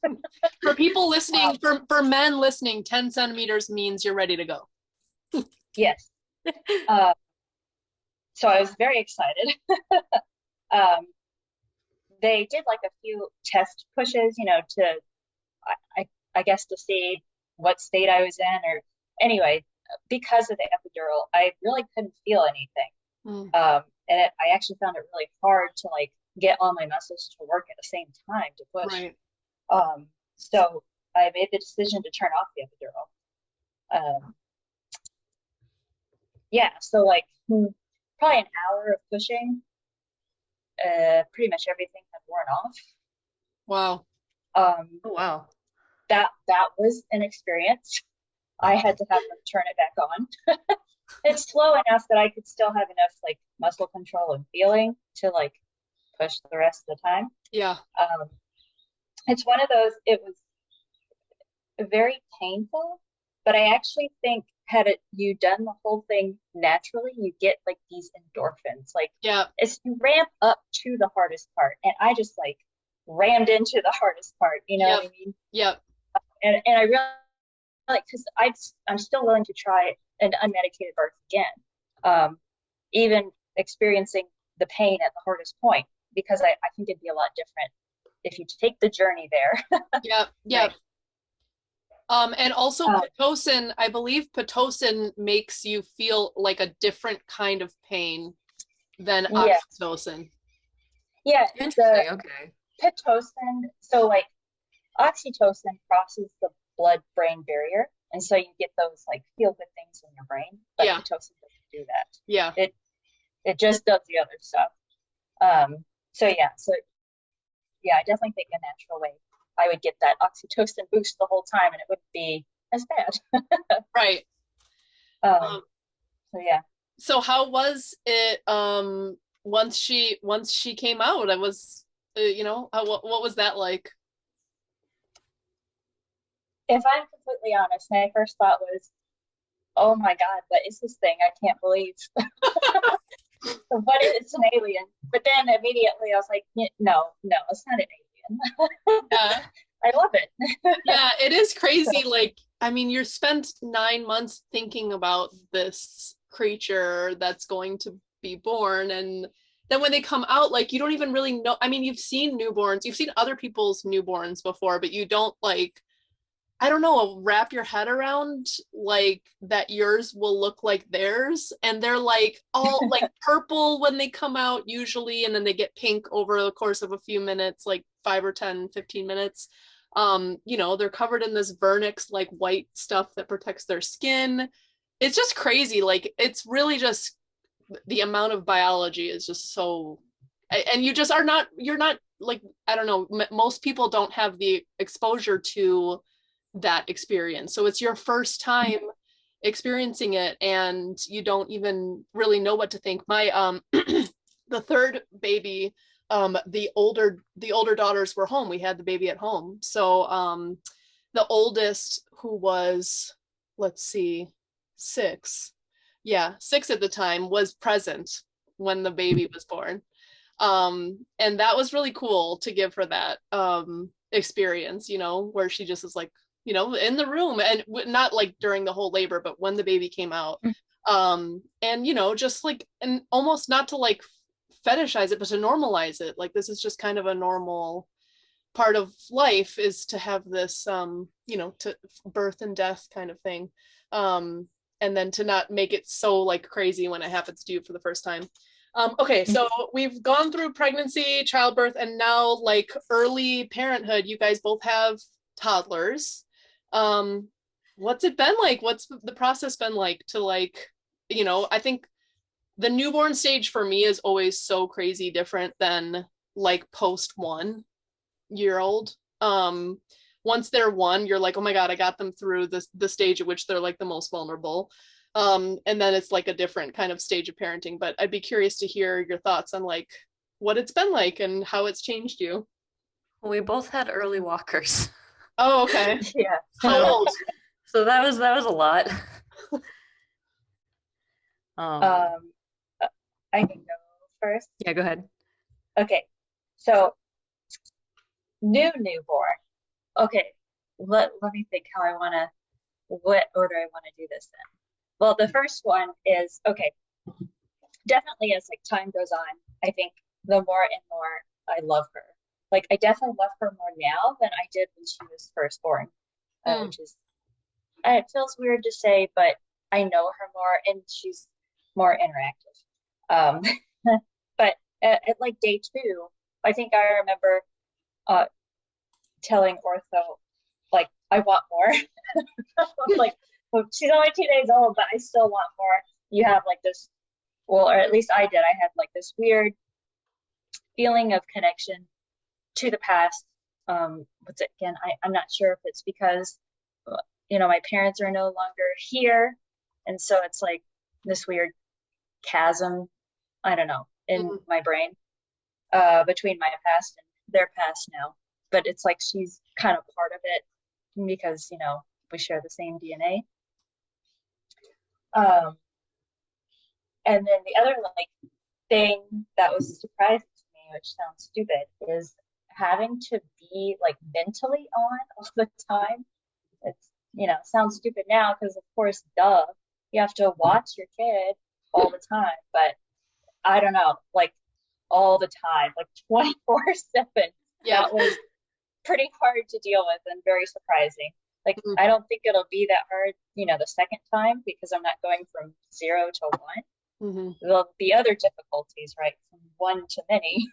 S1: For people listening, for men listening, 10 centimeters means you're ready to go.
S3: Yes. So I was very excited. They did like a few test pushes, I guess to see what state I was in, or anyway, because of the epidural, I really couldn't feel anything. And I actually found it really hard to like get all my muscles to work at the same time to push.
S1: Right.
S3: So I made the decision to turn off the epidural. So like probably an hour of pushing, pretty much everything had worn off.
S1: Wow.
S2: Oh wow.
S3: That was an experience. I had to have them turn it back on. It's slow enough that I could still have enough like muscle control and feeling to like push the rest of the time.
S1: Yeah.
S3: It's one of those, it was very painful, but I actually think had you done the whole thing naturally, you get like these endorphins. Like it's you ramp up to the hardest part. And I just like rammed into the hardest part, you know what I mean?
S1: Yep.
S3: And I really like, because I'm still willing to try an unmedicated birth again, even experiencing the pain at the hardest point, because I think it'd be a lot different if you take the journey there.
S1: Yeah.
S3: Right.
S1: And also Pitocin, I believe Pitocin makes you feel like a different kind of pain than oxytocin. Yeah.
S2: Interesting. Okay.
S3: Pitocin, so like oxytocin crosses the blood-brain barrier, and so you get those like feel-good things in your brain. But Pitocin doesn't do that.
S1: Yeah.
S3: It just does the other stuff. So I definitely think a natural way I would get that oxytocin boost the whole time, and it wouldn't be as bad. Right.
S1: So how was it once she came out? I was what was that like?
S3: If I'm completely honest, my first thought was, oh my God, what is this thing? I can't believe. what is it's an alien? But then immediately I was like, no, it's not an alien.
S1: Yeah.
S3: I love it.
S1: Yeah, it is crazy.
S3: So,
S1: Like, I mean, you're spent 9 months thinking about this creature that's going to be born. And then when they come out, like, you don't even really know. I mean, you've seen newborns, you've seen other people's newborns before, but you don't like, I don't know, wrap your head around like that yours will look like theirs. And they're like all like purple when they come out usually, and then they get pink over the course of a few minutes, like 5 or 10, 15 minutes. You know, they're covered in this vernix like white stuff that protects their skin. It's just crazy. Like, it's really just the amount of biology is just so, and you just are not, you're not like, I don't know, most people don't have the exposure to that experience. So it's your first time experiencing it, and you don't even really know what to think. My the third baby, the older daughters were home. We had the baby at home. So the oldest, who was, let's see, 6, yeah, 6 at the time, was present when the baby was born. And that was really cool to give her that experience, you know, where she just is like, you know, in the room, and not like during the whole labor, but when the baby came out. And, you know, just like, and almost not to like fetishize it, but to normalize it. Like, this is just kind of a normal part of life, is to have this, you know, to birth and death kind of thing. And then to not make it so like crazy when it happens to you for the first time. Okay, so we've gone through pregnancy, childbirth, and now like early parenthood. You guys both have toddlers. What's it been like? What's the process been like to, like, you know, I think the newborn stage for me is always so crazy different than like post 1-year-old. Once they're 1, you're like, oh my God, I got them through the stage at which they're like the most vulnerable. And then it's like a different kind of stage of parenting. But I'd be curious to hear your thoughts on like what it's been like and how it's changed you.
S2: We both had early walkers.
S1: Oh, okay.
S3: yeah.
S1: How old?
S2: So that was a lot.
S3: Um, I can go first.
S2: Yeah, go ahead.
S3: Okay, so newborn. Okay, let me think how I want to, what order I want to do this in. Well, the first one is, okay, definitely as like time goes on, I think the more and more I love her. Like, I definitely love her more now than I did when she was first born, which is, it feels weird to say, but I know her more and she's more interactive. But at like day 2, I think I remember telling Ortho, like, I want more. Like, well, she's only 2 days old, but I still want more. You have like this, well, or at least I did. I had like this weird feeling of connection to the past. What's it again? I'm not sure if it's because, you know, my parents are no longer here. And so it's like this weird chasm, I don't know, in my brain between my past and their past now. But it's like she's kind of part of it because, you know, we share the same DNA. And then the other like thing that was surprising to me, which sounds stupid, is having to be like mentally on all the time. It's, you know, sounds stupid now because of course, duh, you have to watch your kid all the time. But I don't know, like all the time, like 24/7.
S1: Yeah.
S3: That was pretty hard to deal with and very surprising. Like, I don't think it'll be that hard, you know, the second time because I'm not going from 0 to 1. There'll be other difficulties, right? From 1 to many.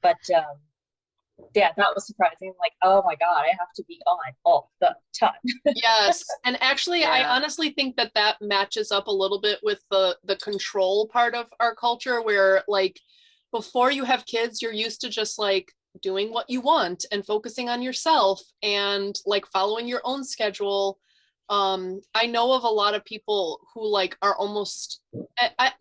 S3: But yeah, that was surprising. Like, oh my God, I have to be on all the time.
S1: Yes. And actually,
S2: Yeah.
S1: I honestly think that that matches up a little bit with the control part of our culture, where like before you have kids, you're used to just like doing what you want and focusing on yourself and like following your own schedule. I know of a lot of people who like are almost, I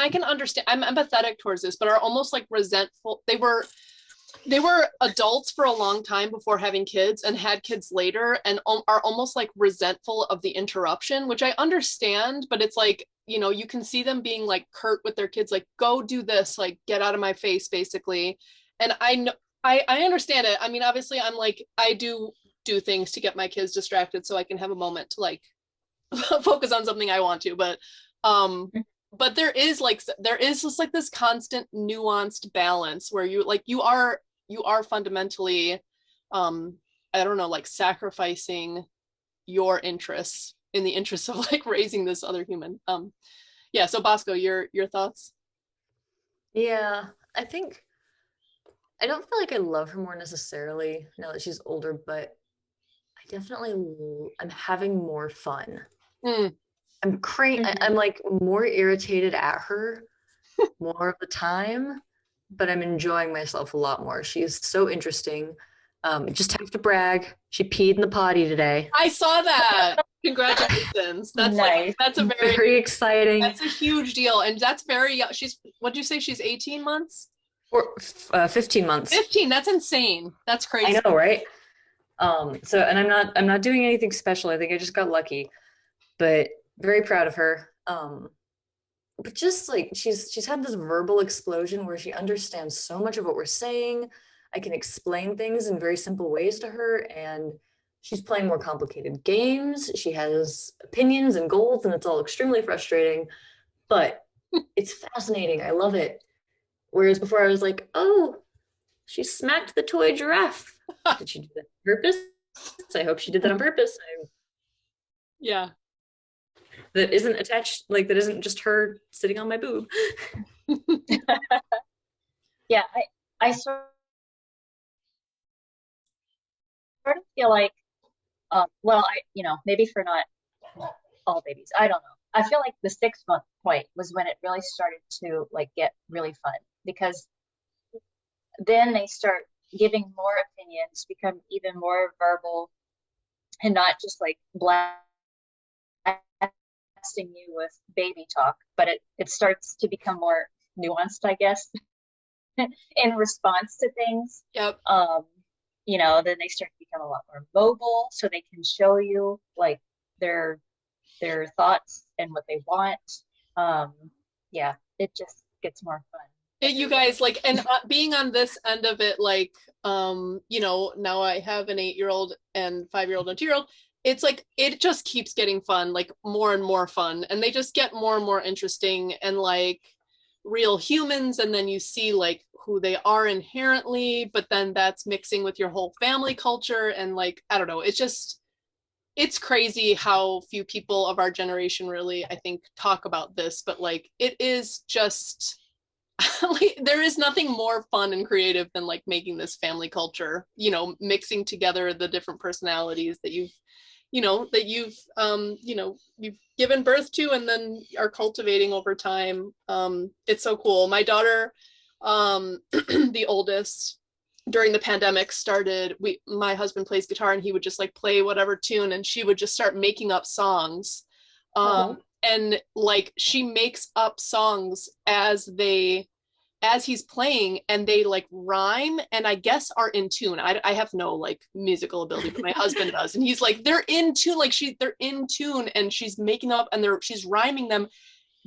S1: can understand, I'm empathetic towards this, but are almost like resentful. They were adults for a long time before having kids and had kids later and are almost like resentful of the interruption, which I understand, but it's like you know, you can see them being like curt with their kids, like, go do this, like, get out of my face, basically. And I know, I understand it. I mean, obviously I'm like, I do things to get my kids distracted so I can have a moment to like focus on something I want to, but there is just like this constant nuanced balance where you are fundamentally I don't know, like sacrificing your interests in the interest of like raising this other human. Yeah, so Bosco, your thoughts?
S2: Yeah, I think I don't feel like I love her more necessarily now that she's older, but I definitely I'm having more fun.
S1: Mm.
S2: I'm like more irritated at her more of the time, but I'm enjoying myself a lot more. She is so interesting. Just have to brag. She peed in the potty today.
S1: I saw that. Congratulations. That's
S3: Nice.
S1: like, that's a
S2: Very exciting.
S1: That's a huge deal. And that's very, what'd you say? She's 18 months?
S2: Or 15 months.
S1: 15. That's insane. That's crazy.
S2: I know, right? So, and I'm not doing anything special. I think I just got lucky, but very proud of her. But just like she's had this verbal explosion where she understands so much of what we're saying. I can explain things in very simple ways to her, and she's playing more complicated games. She has opinions and goals, and it's all extremely frustrating, but it's fascinating. I love it. Whereas before I was like, oh, she smacked the toy giraffe. Did she do that on purpose? I hope she did that on purpose.
S1: Yeah.
S2: That isn't attached, like that isn't just her sitting on my boob.
S3: Yeah, I sort of feel like, well, maybe for not all babies, I don't know. I feel like the 6 month point was when it really started to like get really fun, because then they start giving more opinions, become even more verbal, and not just like blasting you with baby talk, but it starts to become more nuanced, I guess, in response to things.
S1: Yep.
S3: Then they start to become a lot more mobile, so they can show you like their thoughts and what they want. Yeah, it just gets more fun.
S1: You guys like, and being on this end of it, like, now I have an 8-year-old and 5-year-old and 2-year-old. It's like, it just keeps getting fun, like more and more fun. And they just get more and more interesting and like real humans. And then you see like who they are inherently, but then that's mixing with your whole family culture. And like, I don't know, it's crazy how few people of our generation really, I think, talk about this, but like, it is just, like, there is nothing more fun and creative than like making this family culture, mixing together the different personalities that you've given birth to and then are cultivating over time. It's so cool. My daughter, the oldest, during the pandemic my husband plays guitar and he would just like play whatever tune and she would just start making up songs. And like she makes up songs as he's playing, and they like rhyme and I guess are in tune. I have no like musical ability, but my husband does, and he's like, they're in tune, like they're in tune, and she's making up and she's rhyming them,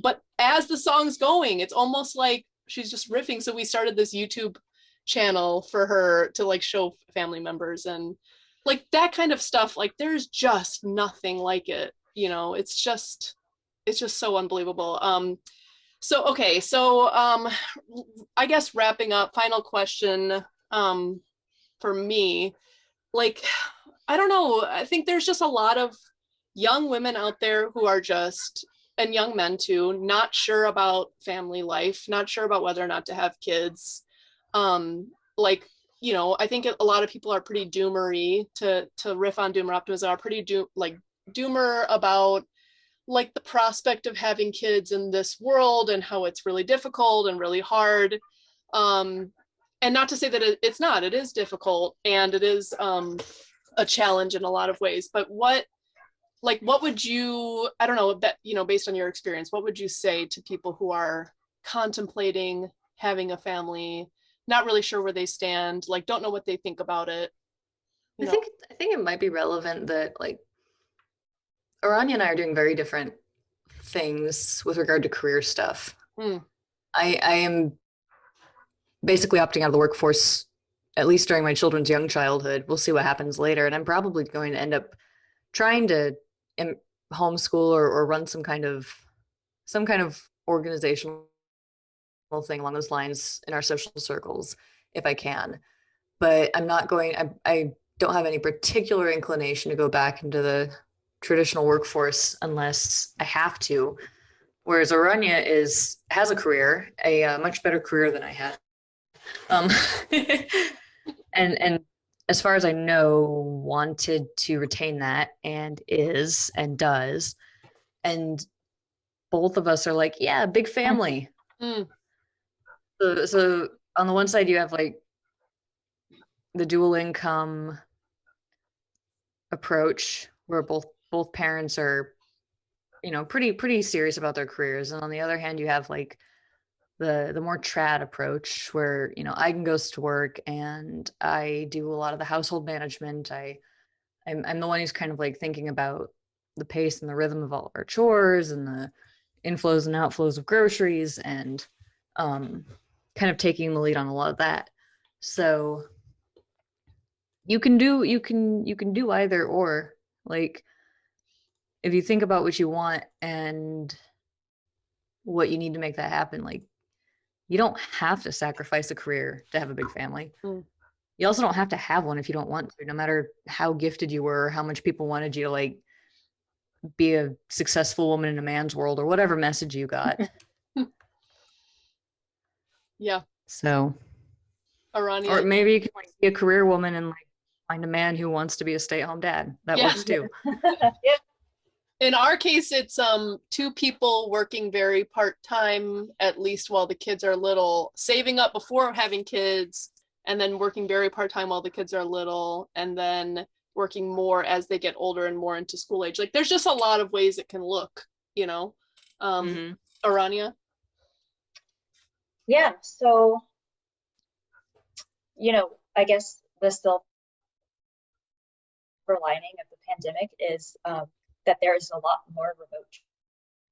S1: but as the song's going, it's almost like she's just riffing. So we started this YouTube channel for her to like show family members, and like that kind of stuff, like there's just nothing like it, it's just so unbelievable. So I guess wrapping up, final question for me, like, I don't know, I think there's just a lot of young women out there who are just, and young men too, not sure about family life, not sure about whether or not to have kids. Like, I think a lot of people are pretty doomery, to riff on doomer optimism, are pretty doomer about like the prospect of having kids in this world and how it's really difficult and really hard. And not to say that it is difficult, and it is a challenge in a lot of ways, but what would you, I don't know, that, based on your experience, what would you say to people who are contemplating having a family, not really sure where they stand, like don't know what they think about it?
S2: I think it might be relevant that like Ourania and I are doing very different things with regard to career stuff.
S1: Mm.
S2: I am basically opting out of the workforce, at least during my children's young childhood. We'll see what happens later. And I'm probably going to end up trying to homeschool or run some kind of organizational thing along those lines in our social circles if I can. But I'm not going, I don't have any particular inclination to go back into the traditional workforce unless I have to. Whereas Ourania has a career, a much better career than I had. And as far as I know, wanted to retain that and is and does. And both of us are like, yeah, big family.
S1: Mm.
S2: So on the one side, you have like the dual income approach where both parents are, pretty serious about their careers. And on the other hand, you have like the more trad approach where, I can go to work and I do a lot of the household management. I'm the one who's kind of like thinking about the pace and the rhythm of all of our chores and the inflows and outflows of groceries and kind of taking the lead on a lot of that. So you can do either or. Like, if you think about what you want and what you need to make that happen, like, you don't have to sacrifice a career to have a big family.
S1: Mm.
S2: You also don't have to have one if you don't want to, no matter how gifted you were, how much people wanted you to like be a successful woman in a man's world or whatever message you got.
S1: Yeah.
S2: So,
S1: Ourania.
S2: or maybe you can like be a career woman and like find a man who wants to be a stay-at-home dad. That works too.
S3: Yeah.
S1: In our case, it's two people working very part-time, at least while the kids are little, saving up before having kids, and then working very part-time while the kids are little, and then working more as they get older and more into school age. Like, there's just a lot of ways it can look, Ourania?
S3: Yeah, so, I guess the silver lining of the pandemic is that there's a lot more remote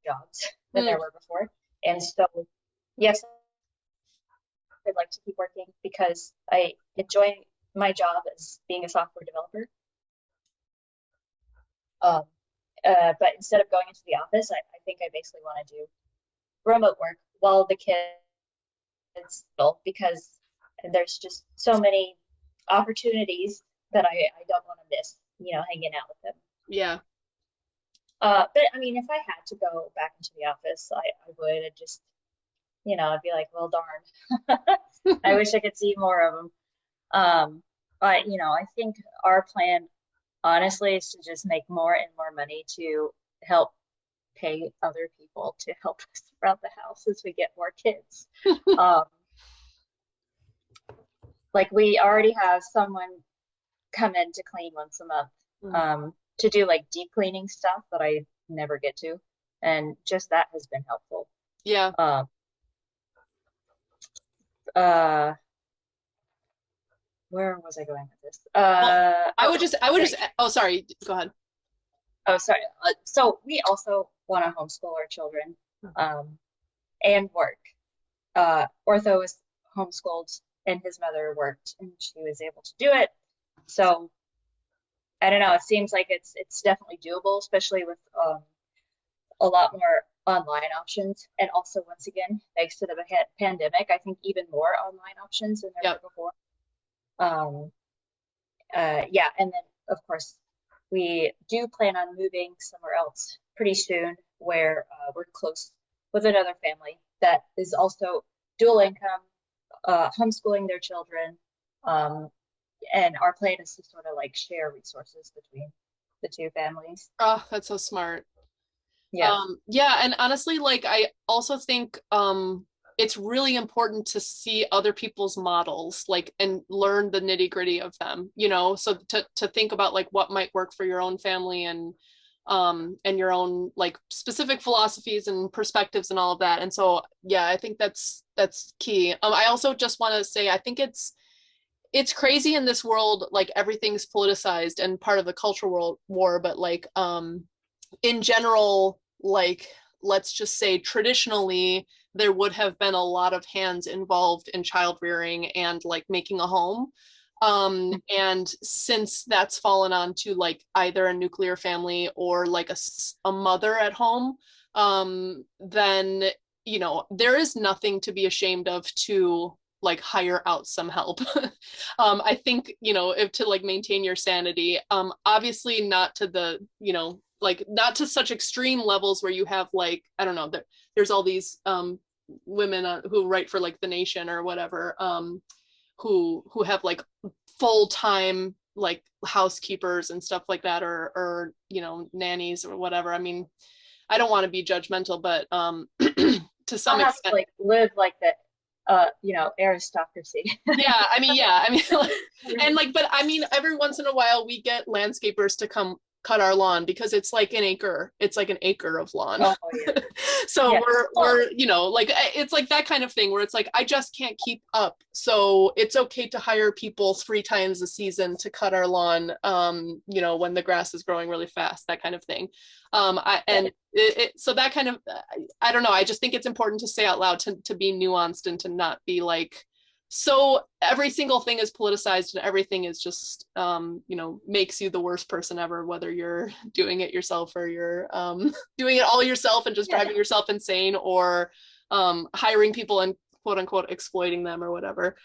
S3: jobs than there were before. And so, yes, I'd like to keep working because I enjoy my job as being a software developer. But instead of going into the office, I think I basically want to do remote work while the kids still, because there's just so many opportunities that I don't want to miss, hanging out with them.
S1: Yeah.
S3: But I mean, if I had to go back into the office, I would. I'd just, I'd be like, well, darn. I wish I could see more of them. But I think our plan, honestly, is to just make more and more money to help pay other people to help us around the house as we get more kids. Like, we already have someone come in to clean once a month, to do like deep cleaning stuff that I never get to, and just that has been helpful.
S1: Yeah.
S3: Where was I going with this?
S1: I would just oh, sorry, go ahead.
S3: Oh, sorry. So we also want to homeschool our children, and work. Ortho is homeschooled and his mother worked and she was able to do it. So I don't know, it seems like it's definitely doable, especially with a lot more online options. And also, once again, thanks to the pandemic, I think even more online options than there were before. Yeah, and then of course we do plan on moving somewhere else pretty soon, where we're close with another family that is also dual income, homeschooling their children, and our plan is to sort of like share resources between the two families.
S1: Oh, that's so smart.
S3: Yeah.
S1: Yeah, and honestly, like, I also think it's really important to see other people's models, like, and learn the nitty-gritty of them, so to think about like what might work for your own family and your own like specific philosophies and perspectives and all of that. And so, yeah, I think that's key. I also just want to say, I think it's crazy in this world, like everything's politicized and part of the cultural war, but like in general, like let's just say traditionally there would have been a lot of hands involved in child rearing and like making a home. And since that's fallen on to like either a nuclear family or like a mother at home, then, you know, there is nothing to be ashamed of to like hire out some help. I think, you know, if to like maintain your sanity, obviously not to the, you know, like not to such extreme levels where you have like, I don't know, there's all these women who write for like The Nation or whatever, who have like full-time like housekeepers and stuff like that, or you know, nannies or whatever. I mean, I don't want to be judgmental, but to some extent,
S3: to, like live like the you know, aristocracy.
S1: yeah, I mean, like, and like, but I mean, every once in a while we get landscapers to come cut our lawn because it's like an acre of lawn.
S3: Oh, yeah.
S1: So yeah. we're you know, like it's like that kind of thing where it's like I just can't keep up, so it's okay to hire people 3 times a season to cut our lawn, you know, when the grass is growing really fast, that kind of thing. So that kind of, I don't know, I just think it's important to say out loud, to be nuanced and to not be like, so every single thing is politicized and everything is just, you know, makes you the worst person ever, whether you're doing it yourself or you're doing it all yourself and just driving yourself insane, or hiring people and quote unquote exploiting them or whatever.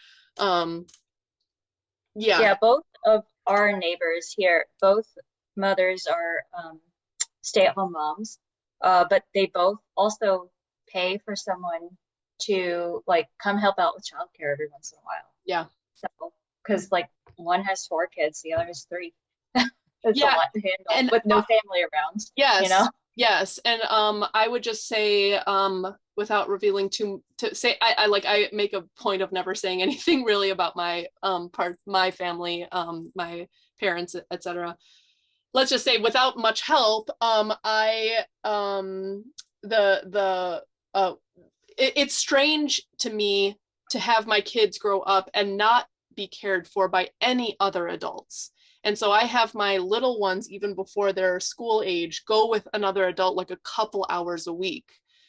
S3: Yeah, both of our neighbors here, both mothers are stay-at-home moms, but they both also pay for someone to like come help out with childcare every once in a while.
S1: Yeah.
S3: So, because like one has 4 kids, the other has 3. It's
S1: yeah.
S3: a lot to handle,
S1: and
S3: with no family around.
S1: Yes.
S3: You know?
S1: Yes. And I would just say, without revealing to say, I make a point of never saying anything really about my my family, my parents, etc. Let's just say without much help, it's strange to me to have my kids grow up and not be cared for by any other adults. And so I have my little ones, even before their school age, go with another adult like a couple hours a week,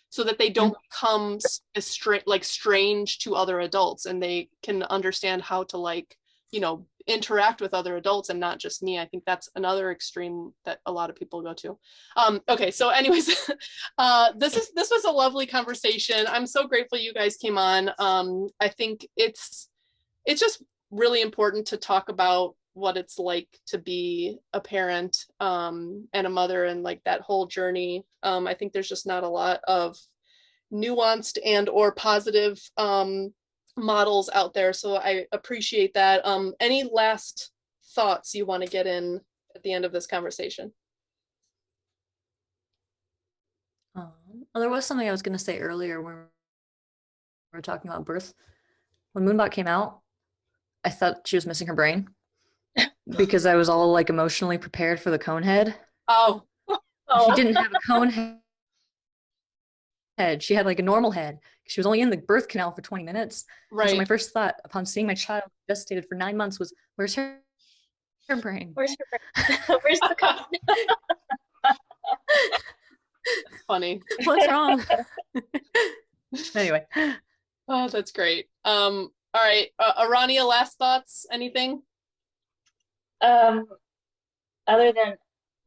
S1: so that they don't become strange to other adults, and they can understand how to, like, you know, interact with other adults and not just me. I think that's another extreme that a lot of people go to. Okay, so anyways, this was a lovely conversation. I'm so grateful you guys came on. I think it's just really important to talk about what it's like to be a parent and a mother, and like that whole journey. I think there's just not a lot of nuanced and or positive models out there, so I appreciate that. Any last thoughts you want to get in at the end of this conversation?
S2: There was something I was going to say earlier when we were talking about birth. When Moonbot came out, I thought she was missing her brain because I was all like emotionally prepared for the cone head.
S1: Oh.
S2: She didn't have a cone head. She had like a normal head. She was only in the birth canal for 20 minutes.
S1: Right.
S2: So my first thought upon seeing my child gestated for 9 months was, where's her brain?
S3: Where's her brain? Where's the cone?
S1: That's funny.
S2: What's wrong? Anyway.
S1: Oh, that's great. All right. Ourania, last thoughts? Anything?
S3: Other than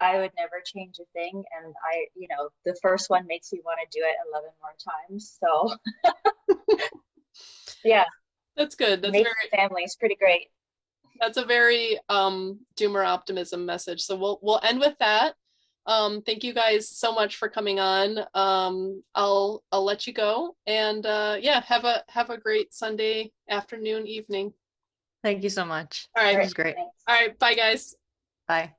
S3: I would never change a thing, and you know, the first one makes you want to do it 11 more times. So yeah,
S1: that's good. That's
S3: making very family is pretty great.
S1: That's a very doomer optimism message. So we'll end with that. Thank you guys so much for coming on. I'll let you go, and yeah, have a great Sunday afternoon, evening.
S2: Thank you so much.
S1: All right,
S2: it was great.
S3: Thanks.
S1: All right, bye guys.
S2: Bye.